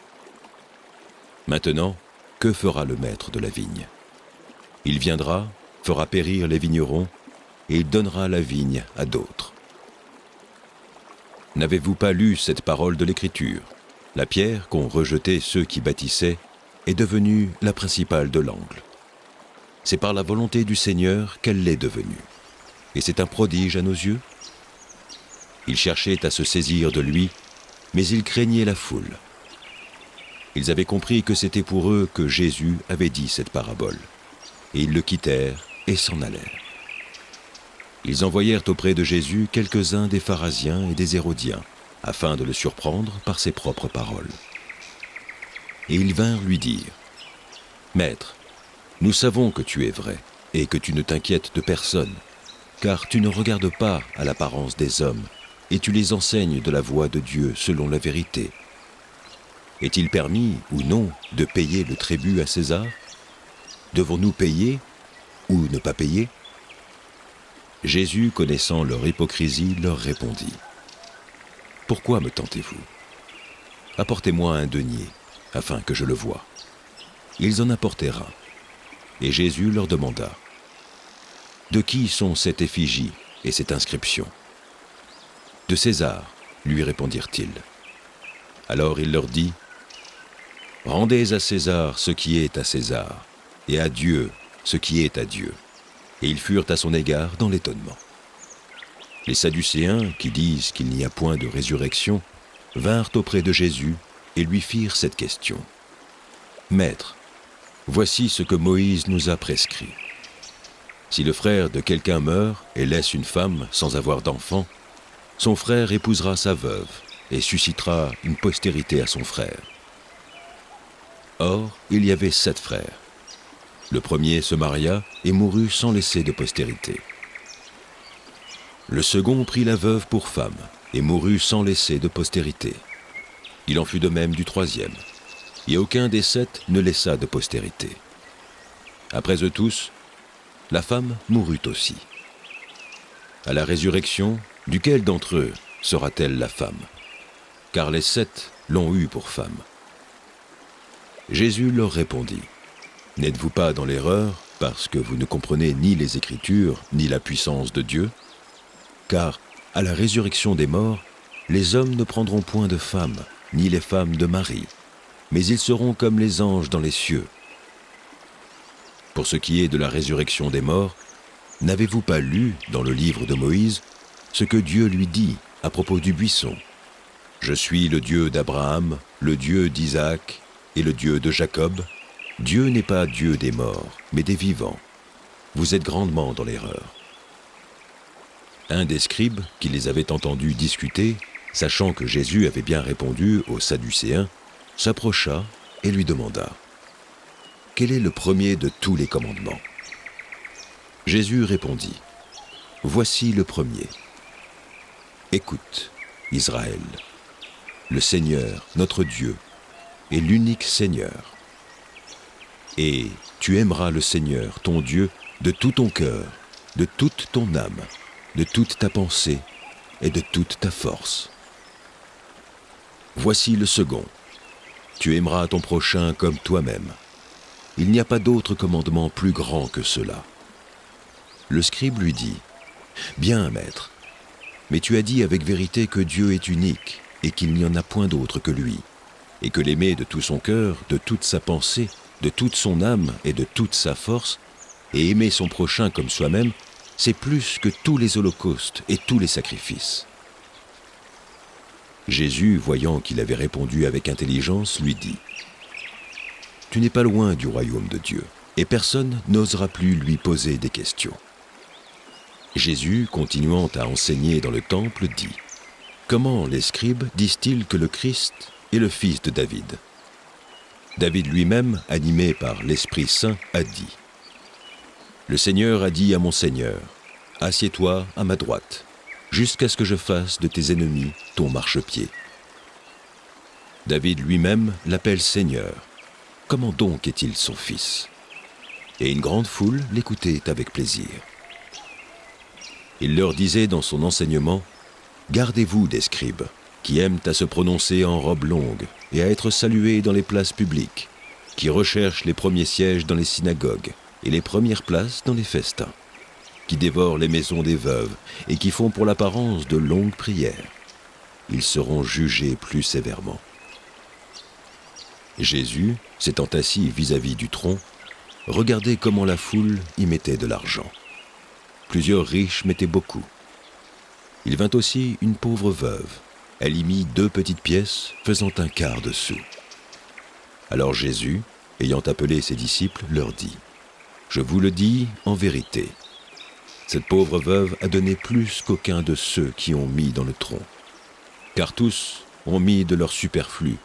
Maintenant, que fera le maître de la vigne ? Il viendra, fera périr les vignerons, et il donnera la vigne à d'autres. N'avez-vous pas lu cette parole de l'Écriture ? La pierre qu'ont rejetée ceux qui bâtissaient est devenue la principale de l'angle. C'est par la volonté du Seigneur qu'elle l'est devenue. Et c'est un prodige à nos yeux. Ils cherchaient à se saisir de lui, mais ils craignaient la foule. Ils avaient compris que c'était pour eux que Jésus avait dit cette parabole. Et ils le quittèrent et s'en allèrent. Ils envoyèrent auprès de Jésus quelques-uns des pharisiens et des hérodiens, afin de le surprendre par ses propres paroles. Et ils vinrent lui dire « Maître, nous savons que tu es vrai, et que tu ne t'inquiètes de personne, car tu ne regardes pas à l'apparence des hommes, et tu les enseignes de la voie de Dieu selon la vérité. Est-il permis ou non de payer le tribut à César ? Devons-nous payer ou ne pas payer ?» Jésus, connaissant leur hypocrisie, leur répondit « Pourquoi me tentez-vous? Apportez-moi un denier, afin que je le voie. » Ils en apportèrent un. Et Jésus leur demanda: « De qui sont cette effigie et cette inscription ?» « De César, lui répondirent-ils. Alors il leur dit: « Rendez à César ce qui est à César, et à Dieu ce qui est à Dieu. » Et ils furent à son égard dans l'étonnement. Les Sadducéens, qui disent qu'il n'y a point de résurrection, vinrent auprès de Jésus et lui firent cette question: « Maître, voici ce que Moïse nous a prescrit. Si le frère de quelqu'un meurt et laisse une femme sans avoir d'enfant, son frère épousera sa veuve et suscitera une postérité à son frère. Or, il y avait 7 frères. Le premier se maria et mourut sans laisser de postérité. Le second prit la veuve pour femme et mourut sans laisser de postérité. Il en fut de même du troisième, et aucun des 7 ne laissa de postérité. Après eux tous, la femme mourut aussi. À la résurrection, duquel d'entre eux sera-t-elle la femme? Car les 7 l'ont eue pour femme. » Jésus leur répondit: « N'êtes-vous pas dans l'erreur parce que vous ne comprenez ni les Écritures ni la puissance de Dieu? Car à la résurrection des morts, les hommes ne prendront point de femme, ni les femmes de mari, mais ils seront comme les anges dans les cieux. Pour ce qui est de la résurrection des morts, n'avez-vous pas lu dans le livre de Moïse ce que Dieu lui dit à propos du buisson? Je suis le Dieu d'Abraham, le Dieu d'Isaac et le Dieu de Jacob. Dieu n'est pas Dieu des morts, mais des vivants. Vous êtes grandement dans l'erreur. » Un des scribes qui les avait entendus discuter, sachant que Jésus avait bien répondu aux Sadducéens, s'approcha et lui demanda: « Quel est le premier de tous les commandements ?» Jésus répondit: « Voici le premier. Écoute, Israël, le Seigneur, notre Dieu, est l'unique Seigneur. Et tu aimeras le Seigneur, ton Dieu, de tout ton cœur, de toute ton âme, de toute ta pensée et de toute ta force. Voici le second. Tu aimeras ton prochain comme toi-même. Il n'y a pas d'autre commandement plus grand que cela. » Le scribe lui dit: « Bien, maître, mais tu as dit avec vérité que Dieu est unique et qu'il n'y en a point d'autre que lui, et que l'aimer de tout son cœur, de toute sa pensée, de toute son âme et de toute sa force, et aimer son prochain comme soi-même, c'est plus que tous les holocaustes et tous les sacrifices. » Jésus, voyant qu'il avait répondu avec intelligence, lui dit: « Tu n'es pas loin du royaume de Dieu, et personne n'osera plus lui poser des questions. » Jésus, continuant à enseigner dans le temple, dit: « Comment les scribes disent-ils que le Christ est le fils de David? David lui-même, animé par l'Esprit Saint, a dit: « Le Seigneur a dit à mon Seigneur: assieds-toi à ma droite, jusqu'à ce que je fasse de tes ennemis ton marchepied. » David lui-même l'appelle Seigneur. Comment donc est-il son fils? Et une grande foule l'écoutait avec plaisir. Il leur disait dans son enseignement: « Gardez-vous des scribes, qui aiment à se prononcer en robe longue et à être salués dans les places publiques, qui recherchent les premiers sièges dans les synagogues et les premières places dans les festins, qui dévorent les maisons des veuves et qui font pour l'apparence de longues prières. Ils seront jugés plus sévèrement. » Jésus, s'étant assis vis-à-vis du tronc, regardait comment la foule y mettait de l'argent. Plusieurs riches mettaient beaucoup. Il vint aussi une pauvre veuve. Elle y mit 2 petites pièces, faisant un quart de sou. Alors Jésus, ayant appelé ses disciples, leur dit: « Je vous le dis en vérité, cette pauvre veuve a donné plus qu'aucun de ceux qui ont mis dans le tronc. Car tous ont mis de leur superflu,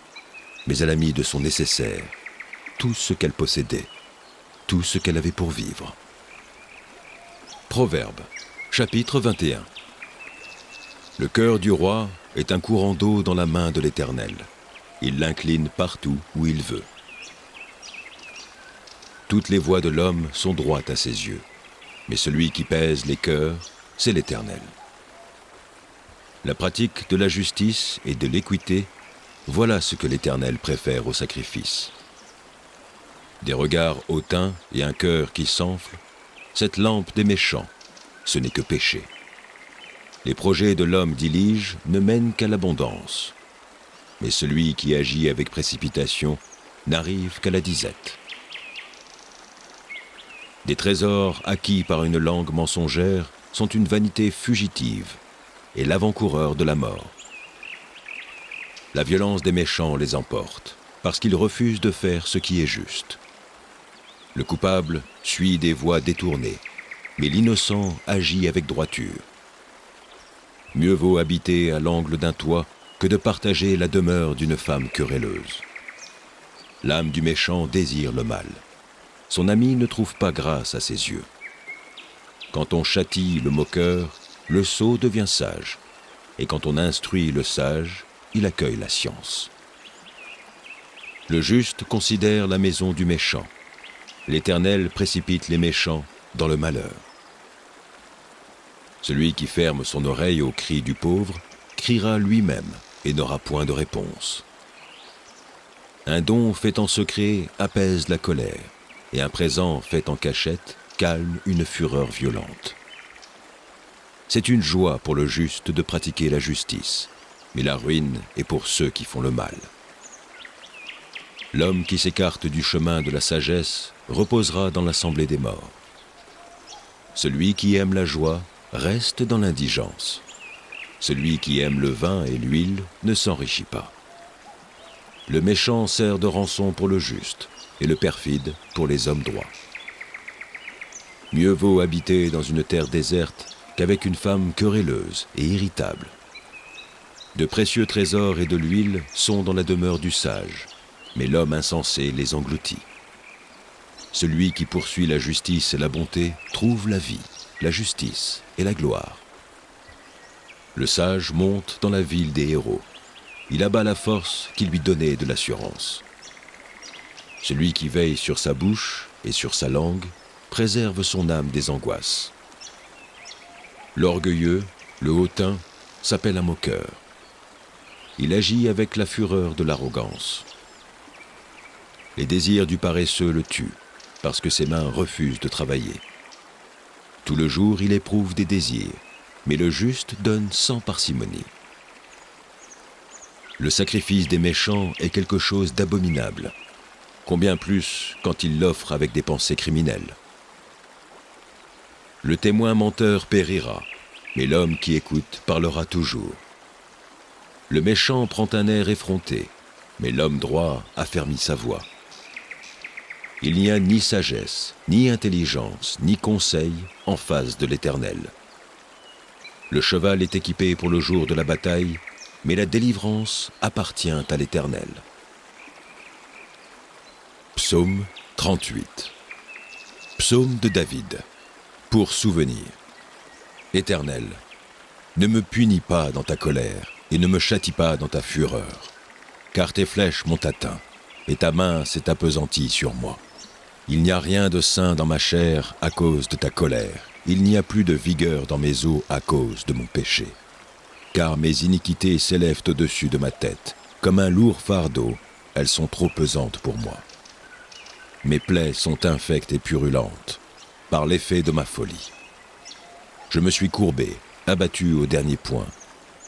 mais elle a mis de son nécessaire, tout ce qu'elle possédait, tout ce qu'elle avait pour vivre. » Proverbe, chapitre 21. Le cœur du roi est un courant d'eau dans la main de l'Éternel. Il l'incline partout où il veut. Toutes les voies de l'homme sont droites à ses yeux, mais celui qui pèse les cœurs, c'est l'Éternel. La pratique de la justice et de l'équité, voilà ce que l'Éternel préfère au sacrifice. Des regards hautains et un cœur qui s'enfle, cette lampe des méchants, ce n'est que péché. Les projets de l'homme diligent ne mènent qu'à l'abondance, mais celui qui agit avec précipitation n'arrive qu'à la disette. Des trésors acquis par une langue mensongère sont une vanité fugitive et l'avant-coureur de la mort. La violence des méchants les emporte, parce qu'ils refusent de faire ce qui est juste. Le coupable suit des voies détournées, mais l'innocent agit avec droiture. Mieux vaut habiter à l'angle d'un toit que de partager la demeure d'une femme querelleuse. L'âme du méchant désire le mal. Son ami ne trouve pas grâce à ses yeux. Quand on châtie le moqueur, le sot devient sage, et quand on instruit le sage, il accueille la science. Le juste considère la maison du méchant. L'Éternel précipite les méchants dans le malheur. Celui qui ferme son oreille aux cris du pauvre criera lui-même et n'aura point de réponse. Un don fait en secret apaise la colère, et un présent fait en cachette calme une fureur violente. C'est une joie pour le juste de pratiquer la justice, mais la ruine est pour ceux qui font le mal. L'homme qui s'écarte du chemin de la sagesse reposera dans l'assemblée des morts. Celui qui aime la joie reste dans l'indigence. Celui qui aime le vin et l'huile ne s'enrichit pas. Le méchant sert de rançon pour le juste, et le perfide pour les hommes droits. Mieux vaut habiter dans une terre déserte qu'avec une femme querelleuse et irritable. De précieux trésors et de l'huile sont dans la demeure du sage, mais l'homme insensé les engloutit. Celui qui poursuit la justice et la bonté trouve la vie, la justice et la gloire. Le sage monte dans la ville des héros. Il abat la force qui lui donnait de l'assurance. Celui qui veille sur sa bouche et sur sa langue préserve son âme des angoisses. L'orgueilleux, le hautain, s'appelle un moqueur. Il agit avec la fureur de l'arrogance. Les désirs du paresseux le tuent, parce que ses mains refusent de travailler. Tout le jour, il éprouve des désirs, mais le juste donne sans parcimonie. Le sacrifice des méchants est quelque chose d'abominable, combien plus quand il l'offre avec des pensées criminelles. Le témoin menteur périra, mais l'homme qui écoute parlera toujours. Le méchant prend un air effronté, mais l'homme droit affermit sa voix. Il n'y a ni sagesse, ni intelligence, ni conseil en face de l'Éternel. Le cheval est équipé pour le jour de la bataille, mais la délivrance appartient à l'Éternel. Psaume 38. Psaume de David. Pour souvenir. Éternel, ne me punis pas dans ta colère et ne me châtie pas dans ta fureur, car tes flèches m'ont atteint et ta main s'est appesantie sur moi. Il n'y a rien de sain dans ma chair à cause de ta colère. Il n'y a plus de vigueur dans mes os à cause de mon péché. Car mes iniquités s'élèvent au-dessus de ma tête. Comme un lourd fardeau, elles sont trop pesantes pour moi. Mes plaies sont infectes et purulentes, par l'effet de ma folie. Je me suis courbé, abattu au dernier point.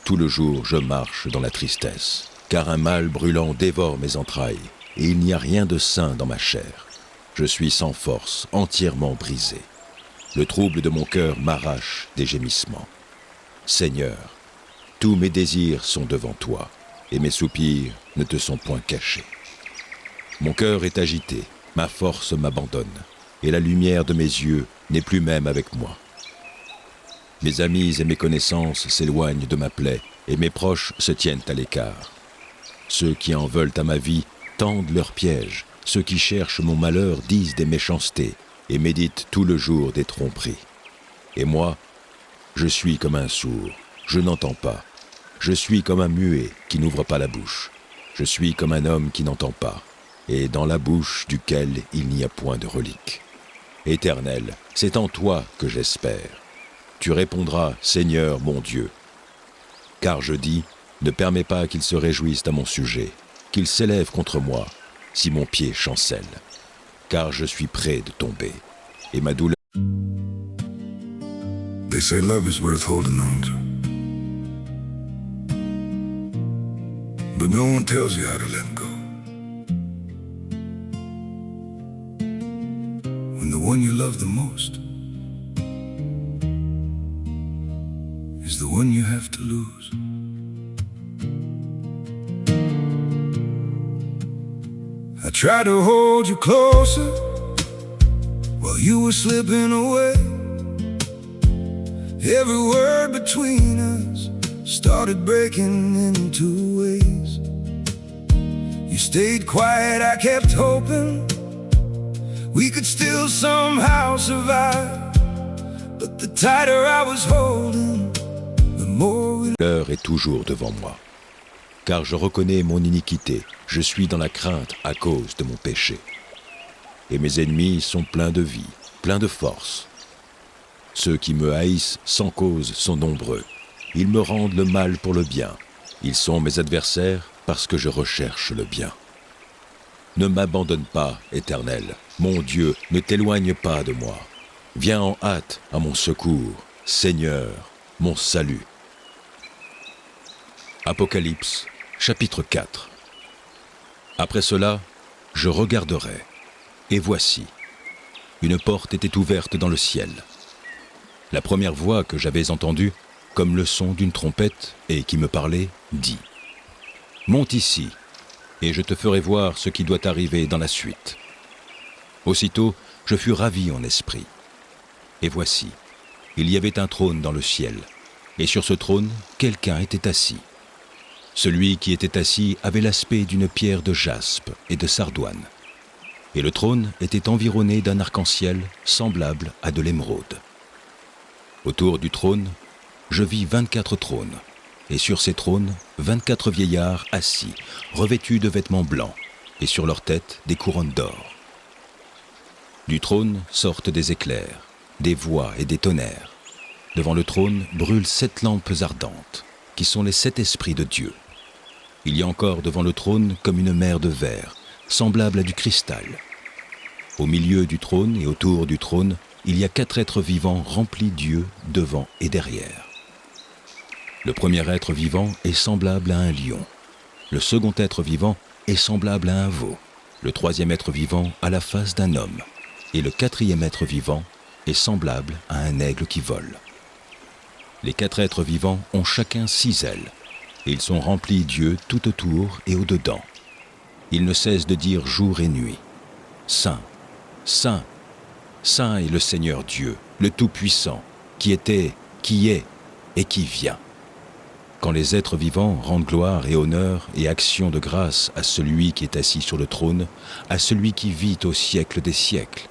Tout le jour, je marche dans la tristesse, car un mal brûlant dévore mes entrailles, et il n'y a rien de sain dans ma chair. Je suis sans force, entièrement brisé. Le trouble de mon cœur m'arrache des gémissements. Seigneur, tous mes désirs sont devant toi, et mes soupirs ne te sont point cachés. Mon cœur est agité, ma force m'abandonne, et la lumière de mes yeux n'est plus même avec moi. Mes amis et mes connaissances s'éloignent de ma plaie, et mes proches se tiennent à l'écart. Ceux qui en veulent à ma vie tendent leurs pièges. Ceux qui cherchent mon malheur disent des méchancetés et méditent tout le jour des tromperies. Et moi, je suis comme un sourd, je n'entends pas. Je suis comme un muet qui n'ouvre pas la bouche. Je suis comme un homme qui n'entend pas, et dans la bouche duquel il n'y a point de relique. Éternel, c'est en toi que j'espère. Tu répondras, Seigneur mon Dieu. Car je dis, ne permets pas qu'ils se réjouissent à mon sujet, qu'ils s'élèvent contre moi, si mon pied chancelle. Car je suis près de tomber, et ma douleur... They say love is worth holding on to. But no one tells you how to let go. When the one you love the most is the one you have to lose. I tried to hold you closer while you were slipping away. Every word between us started breaking into ways. You stayed quiet, I kept hoping we could still somehow survive. But the tighter I was holding, the more we... L'heure est toujours devant moi. Car je reconnais mon iniquité, je suis dans la crainte à cause de mon péché. Et mes ennemis sont pleins de vie, pleins de force. Ceux qui me haïssent sans cause sont nombreux. Ils me rendent le mal pour le bien. Ils sont mes adversaires parce que je recherche le bien. Ne m'abandonne pas, Éternel. Mon Dieu, ne t'éloigne pas de moi. Viens en hâte à mon secours, Seigneur, mon salut. Apocalypse, chapitre 4. Après cela, je regarderai, et voici, une porte était ouverte dans le ciel. La première voix que j'avais entendue, comme le son d'une trompette, et qui me parlait, dit « Monte ici, et je te ferai voir ce qui doit arriver dans la suite. » Aussitôt, je fus ravi en esprit. Et voici, il y avait un trône dans le ciel, et sur ce trône, quelqu'un était assis. Celui qui était assis avait l'aspect d'une pierre de jaspe et de sardoine. Et le trône était environné d'un arc-en-ciel semblable à de l'émeraude. Autour du trône, je vis 24 trônes, et sur ces trônes, 24 vieillards assis, revêtus de vêtements blancs, et sur leurs têtes des couronnes d'or. Du trône sortent des éclairs, des voix et des tonnerres. Devant le trône brûlent 7 lampes ardentes, qui sont les 7 esprits de Dieu. Il y a encore devant le trône comme une mer de verre, semblable à du cristal. Au milieu du trône et autour du trône, il y a 4 êtres vivants remplis d'yeux devant et derrière. Le premier être vivant est semblable à un lion. Le second être vivant est semblable à un veau. Le troisième être vivant a la face d'un homme. Et le quatrième être vivant est semblable à un aigle qui vole. Les 4 êtres vivants ont chacun 6 ailes. Et ils sont remplis d'yeux tout autour et au-dedans. Ils ne cessent de dire jour et nuit. Saint, Saint, Saint est le Seigneur Dieu, le Tout-Puissant, qui était, qui est et qui vient. Quand les êtres vivants rendent gloire et honneur et action de grâce à celui qui est assis sur le trône, à celui qui vit au siècle des siècles,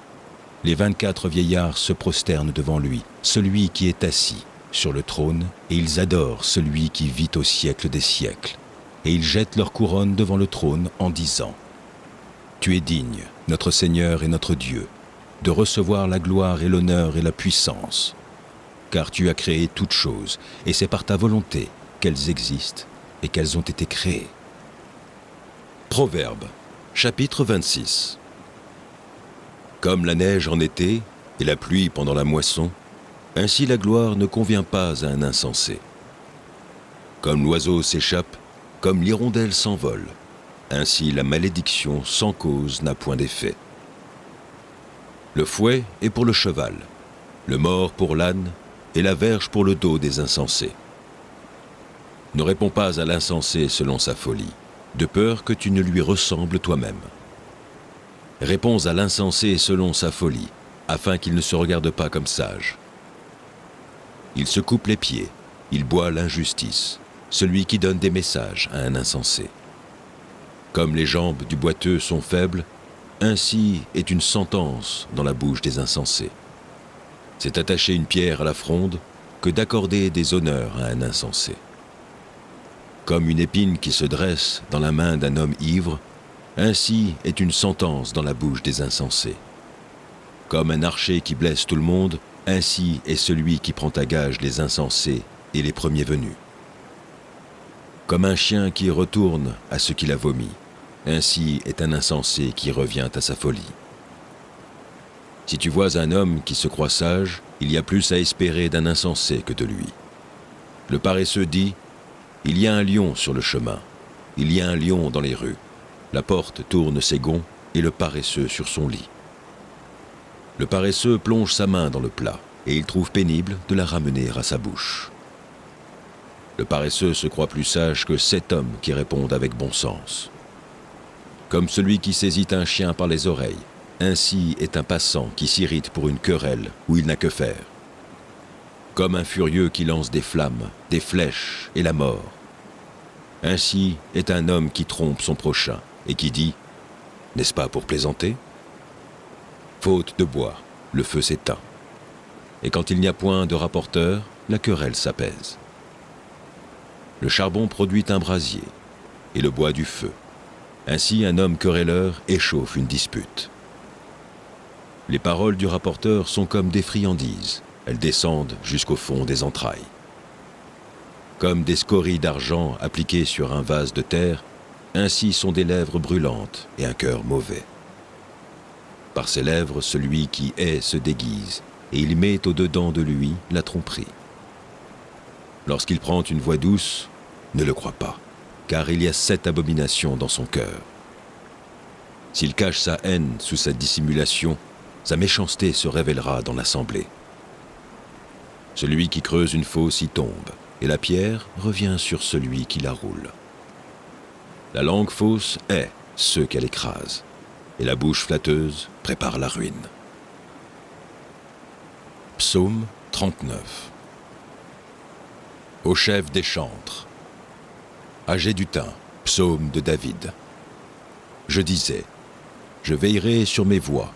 les 24 vieillards se prosternent devant lui, celui qui est assis sur le trône, et ils adorent celui qui vit au siècle des siècles. Et ils jettent leur couronne devant le trône en disant « Tu es digne, notre Seigneur et notre Dieu, de recevoir la gloire et l'honneur et la puissance. Car tu as créé toutes choses, et c'est par ta volonté qu'elles existent et qu'elles ont été créées. » Proverbe, chapitre 26. Comme la neige en été et la pluie pendant la moisson, ainsi la gloire ne convient pas à un insensé. Comme l'oiseau s'échappe, comme l'hirondelle s'envole, ainsi la malédiction sans cause n'a point d'effet. Le fouet est pour le cheval, le mors pour l'âne et la verge pour le dos des insensés. Ne réponds pas à l'insensé selon sa folie, de peur que tu ne lui ressembles toi-même. Réponds à l'insensé selon sa folie, afin qu'il ne se regarde pas comme sage. Il se coupe les pieds, il boit l'injustice, celui qui donne des messages à un insensé. Comme les jambes du boiteux sont faibles, ainsi est une sentence dans la bouche des insensés. C'est attacher une pierre à la fronde que d'accorder des honneurs à un insensé. Comme une épine qui se dresse dans la main d'un homme ivre, ainsi est une sentence dans la bouche des insensés. Comme un archer qui blesse tout le monde, ainsi est celui qui prend à gage les insensés et les premiers venus. Comme un chien qui retourne à ce qu'il a vomi, ainsi est un insensé qui revient à sa folie. Si tu vois un homme qui se croit sage, il y a plus à espérer d'un insensé que de lui. Le paresseux dit « Il y a un lion sur le chemin, il y a un lion dans les rues. La porte tourne ses gonds et le paresseux sur son lit. » Le paresseux plonge sa main dans le plat et il trouve pénible de la ramener à sa bouche. Le paresseux se croit plus sage que 7 hommes qui répondent avec bon sens. Comme celui qui saisit un chien par les oreilles, ainsi est un passant qui s'irrite pour une querelle où il n'a que faire. Comme un furieux qui lance des flammes, des flèches et la mort. Ainsi est un homme qui trompe son prochain et qui dit « N'est-ce pas pour plaisanter ?» Faute de bois, le feu s'éteint. Et quand il n'y a point de rapporteur, la querelle s'apaise. Le charbon produit un brasier et le bois du feu. Ainsi un homme querelleur échauffe une dispute. Les paroles du rapporteur sont comme des friandises, elles descendent jusqu'au fond des entrailles. Comme des scories d'argent appliquées sur un vase de terre, ainsi sont des lèvres brûlantes et un cœur mauvais. Par ses lèvres, celui qui hait se déguise, et il met au-dedans de lui la tromperie. Lorsqu'il prend une voix douce, ne le crois pas, car il y a 7 abominations dans son cœur. S'il cache sa haine sous sa dissimulation, sa méchanceté se révélera dans l'assemblée. Celui qui creuse une fosse y tombe, et la pierre revient sur celui qui la roule. La langue fausse hait ceux qu'elle écrase, et la bouche flatteuse prépare la ruine. Psaume 39. Au chef des chantres. À Géduthun, psaume de David. Je disais, je veillerai sur mes voies,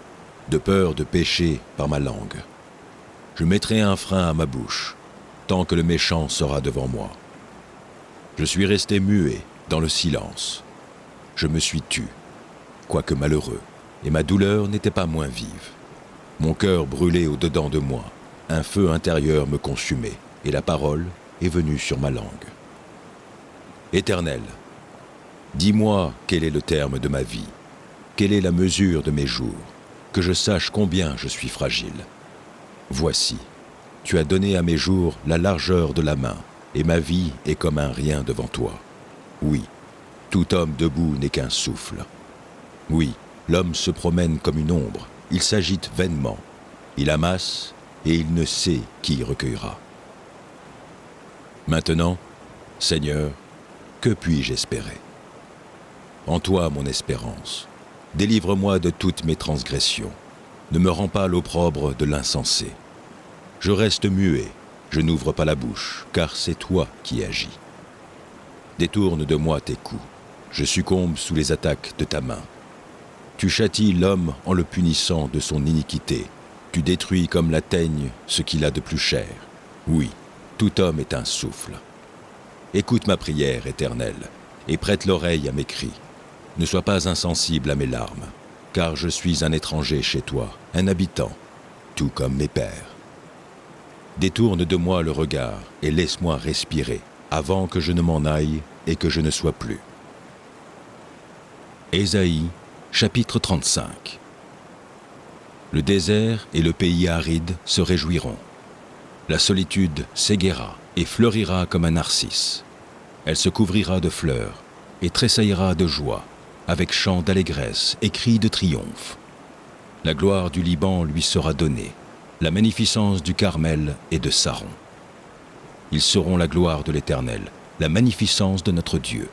de peur de pécher par ma langue. Je mettrai un frein à ma bouche, tant que le méchant sera devant moi. Je suis resté muet dans le silence. Je me suis tu, quoique malheureux, et ma douleur n'était pas moins vive. Mon cœur brûlait au-dedans de moi, un feu intérieur me consumait, et la parole est venue sur ma langue. Éternel, dis-moi quel est le terme de ma vie, quelle est la mesure de mes jours, que je sache combien je suis fragile. Voici, tu as donné à mes jours la largeur de la main, et ma vie est comme un rien devant toi. Oui, tout homme debout n'est qu'un souffle. Oui, l'homme se promène comme une ombre, il s'agite vainement, il amasse et il ne sait qui recueillera. Maintenant, Seigneur, que puis-je espérer? En toi mon espérance, délivre-moi de toutes mes transgressions, ne me rends pas l'opprobre de l'insensé. Je reste muet, je n'ouvre pas la bouche, car c'est toi qui agis. Détourne de moi tes coups, je succombe sous les attaques de ta main. Tu châties l'homme en le punissant de son iniquité, tu détruis comme la teigne ce qu'il a de plus cher. Oui, tout homme est un souffle. Écoute ma prière, Éternel, et prête l'oreille à mes cris. Ne sois pas insensible à mes larmes, car je suis un étranger chez toi, un habitant, tout comme mes pères. Détourne de moi le regard et laisse-moi respirer, avant que je ne m'en aille et que je ne sois plus. Ésaïe, chapitre 35. Le désert et le pays aride se réjouiront. La solitude s'égaiera et fleurira comme un narcisse. Elle se couvrira de fleurs et tressaillira de joie, avec chants d'allégresse et cris de triomphe. La gloire du Liban lui sera donnée, la magnificence du Carmel et de Saron. Ils seront la gloire de l'Éternel, la magnificence de notre Dieu.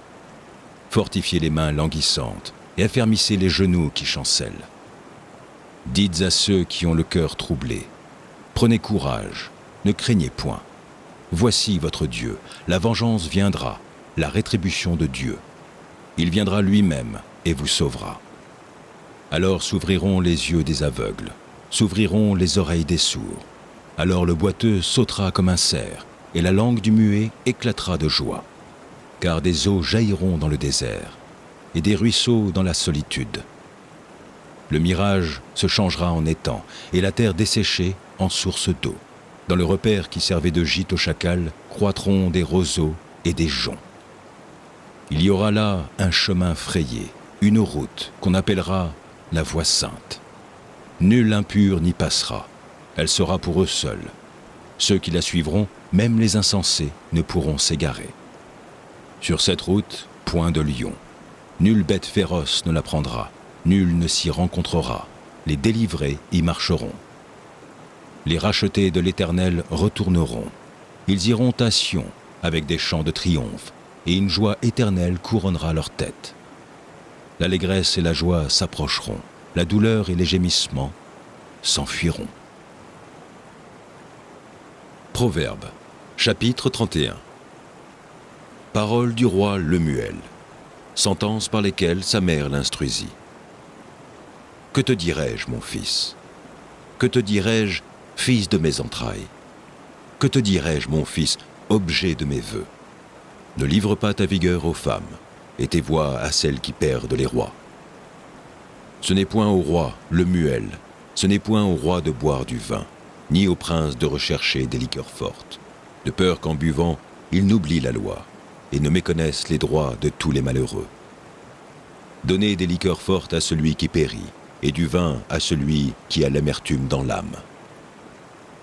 Fortifiez les mains languissantes et affermissez les genoux qui chancellent. Dites à ceux qui ont le cœur troublé, prenez courage, ne craignez point. Voici votre Dieu, la vengeance viendra, la rétribution de Dieu. Il viendra lui-même et vous sauvera. Alors s'ouvriront les yeux des aveugles, s'ouvriront les oreilles des sourds. Alors le boiteux sautera comme un cerf, et la langue du muet éclatera de joie. Car des eaux jailliront dans le désert, et des ruisseaux dans la solitude. Le mirage se changera en étang, et la terre desséchée en source d'eau. Dans le repaire qui servait de gîte au chacal, croîtront des roseaux et des joncs. Il y aura là un chemin frayé, une route qu'on appellera la voie sainte. Nul impur n'y passera, elle sera pour eux seuls. Ceux qui la suivront, même les insensés, ne pourront s'égarer. Sur cette route, point de lion. Nulle bête féroce ne la prendra, nul ne s'y rencontrera. Les délivrés y marcheront. Les rachetés de l'Éternel retourneront. Ils iront à Sion avec des chants de triomphe, et une joie éternelle couronnera leur tête. L'allégresse et la joie s'approcheront, la douleur et les gémissements s'enfuiront. Proverbe, chapitre 31. Parole du roi Lemuel, sentences par lesquelles sa mère l'instruisit. Que te dirai-je, mon fils? Que te dirai-je, fils de mes entrailles? Que te dirai-je, mon fils, objet de mes vœux? Ne livre pas ta vigueur aux femmes, et tes voix à celles qui perdent les rois. Ce n'est point au roi, Lemuel, ce n'est point au roi de boire du vin, ni au prince de rechercher des liqueurs fortes, de peur qu'en buvant, ils n'oublient la loi, et ne méconnaissent les droits de tous les malheureux. Donnez des liqueurs fortes à celui qui périt, et du vin à celui qui a l'amertume dans l'âme.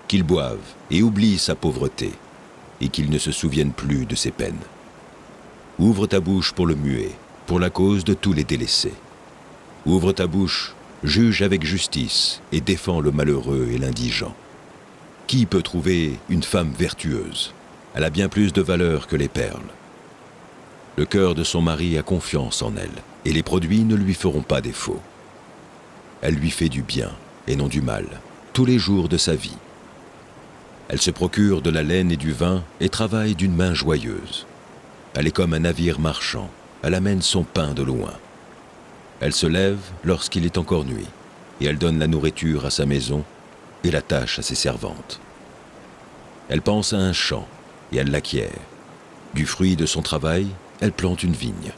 Qu'il boive et oublie sa pauvreté, et qu'il ne se souvienne plus de ses peines. Ouvre ta bouche pour le muet, pour la cause de tous les délaissés. Ouvre ta bouche, juge avec justice, et défends le malheureux et l'indigent. Qui peut trouver une femme vertueuse? Elle a bien plus de valeur que les perles. Le cœur de son mari a confiance en elle, et les produits ne lui feront pas défaut. Elle lui fait du bien, et non du mal, tous les jours de sa vie. Elle se procure de la laine et du vin, et travaille d'une main joyeuse. Elle est comme un navire marchand, elle amène son pain de loin. Elle se lève lorsqu'il est encore nuit, et elle donne la nourriture à sa maison, et la tâche à ses servantes. Elle pense à un champ, et elle l'acquiert. Du fruit de son travail, elle plante une vigne.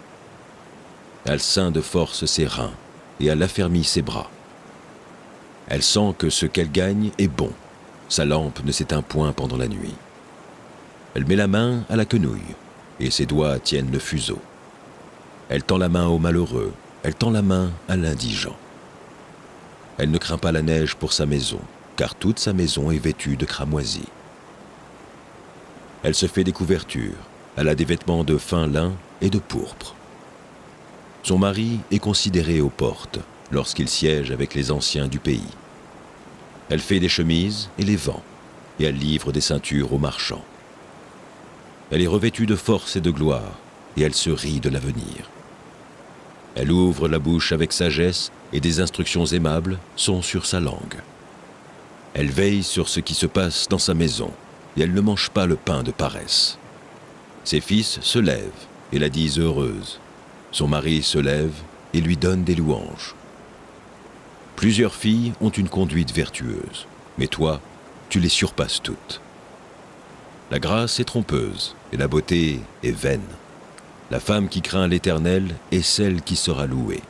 Elle ceint de force ses reins, et elle affermit ses bras. Elle sent que ce qu'elle gagne est bon. Sa lampe ne s'éteint point pendant la nuit. Elle met la main à la quenouille, et ses doigts tiennent le fuseau. Elle tend la main au malheureux, elle tend la main à l'indigent. Elle ne craint pas la neige pour sa maison, car toute sa maison est vêtue de cramoisis. Elle se fait des couvertures, elle a des vêtements de fin lin et de pourpre. Son mari est considéré aux portes, lorsqu'il siège avec les anciens du pays. Elle fait des chemises et les vend, et elle livre des ceintures aux marchands. Elle est revêtue de force et de gloire, et elle se rit de l'avenir. Elle ouvre la bouche avec sagesse, et des instructions aimables sont sur sa langue. Elle veille sur ce qui se passe dans sa maison, et elle ne mange pas le pain de paresse. Ses fils se lèvent et la disent heureuse. Son mari se lève et lui donne des louanges. Plusieurs filles ont une conduite vertueuse, mais toi, tu les surpasses toutes. La grâce est trompeuse et la beauté est vaine. La femme qui craint l'Éternel est celle qui sera louée.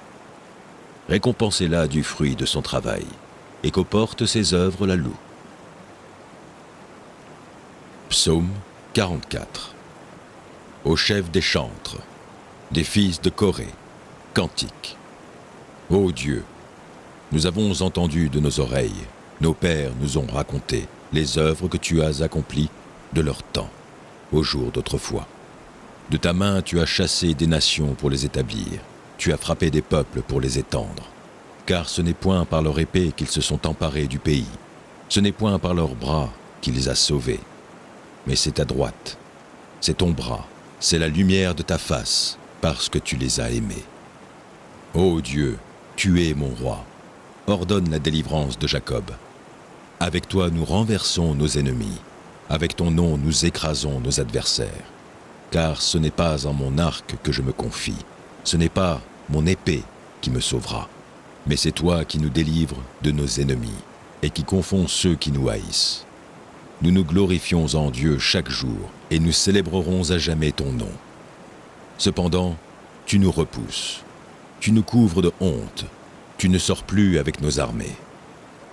Récompensez-la du fruit de son travail, et qu'aux portes ses œuvres la louent. Psaume 44. Au chef des chantres, des fils de Corée, cantique. Ô Dieu, nous avons entendu de nos oreilles, nos pères nous ont raconté les œuvres que tu as accomplies de leur temps, au jour d'autrefois. De ta main tu as chassé des nations pour les établir, tu as frappé des peuples pour les étendre. Car ce n'est point par leur épée qu'ils se sont emparés du pays, ce n'est point par leurs bras qui les a sauvés, mais c'est ta droite, c'est ton bras, c'est la lumière de ta face, parce que tu les as aimés. Ô Dieu, tu es mon roi, ordonne la délivrance de Jacob. Avec toi nous renversons nos ennemis, avec ton nom nous écrasons nos adversaires. Car ce n'est pas en mon arc que je me confie, ce n'est pas mon épée qui me sauvera, mais c'est toi qui nous délivres de nos ennemis et qui confonds ceux qui nous haïssent. Nous nous glorifions en Dieu chaque jour et nous célébrerons à jamais ton nom. Cependant, tu nous repousses, tu nous couvres de honte, tu ne sors plus avec nos armées.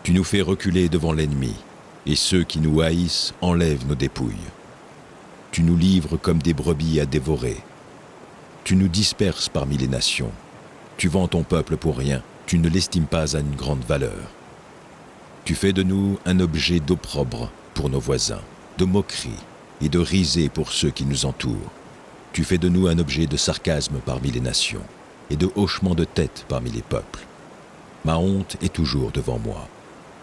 Tu nous fais reculer devant l'ennemi, et ceux qui nous haïssent enlèvent nos dépouilles. Tu nous livres comme des brebis à dévorer. Tu nous disperses parmi les nations. Tu vends ton peuple pour rien, tu ne l'estimes pas à une grande valeur. Tu fais de nous un objet d'opprobre pour nos voisins, de moquerie et de risée pour ceux qui nous entourent. Tu fais de nous un objet de sarcasme parmi les nations et de hochement de tête parmi les peuples. Ma honte est toujours devant moi,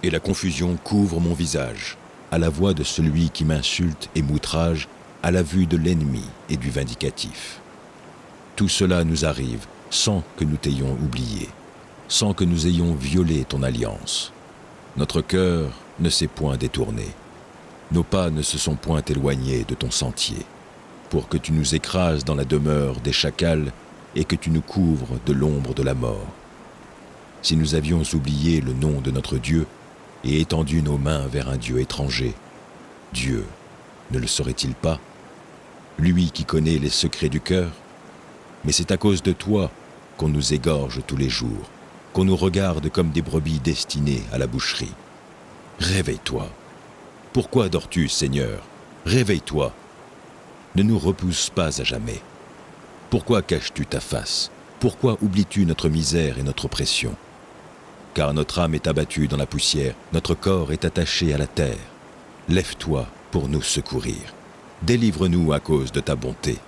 et la confusion couvre mon visage, à la voix de celui qui m'insulte et m'outrage, à la vue de l'ennemi et du vindicatif. Tout cela nous arrive sans que nous t'ayons oublié, sans que nous ayons violé ton alliance. Notre cœur ne s'est point détourné, nos pas ne se sont point éloignés de ton sentier, pour que tu nous écrases dans la demeure des chacals et que tu nous couvres de l'ombre de la mort. Si nous avions oublié le nom de notre Dieu et étendu nos mains vers un Dieu étranger, Dieu ne le saurait-il pas, lui qui connaît les secrets du cœur? Mais c'est à cause de toi qu'on nous égorge tous les jours, qu'on nous regarde comme des brebis destinées à la boucherie. Réveille-toi. Pourquoi dors-tu, Seigneur? Réveille-toi. Ne nous repousse pas à jamais. Pourquoi caches-tu ta face? Pourquoi oublies-tu notre misère et notre oppression? Car notre âme est abattue dans la poussière, notre corps est attaché à la terre. Lève-toi pour nous secourir. Délivre-nous à cause de ta bonté.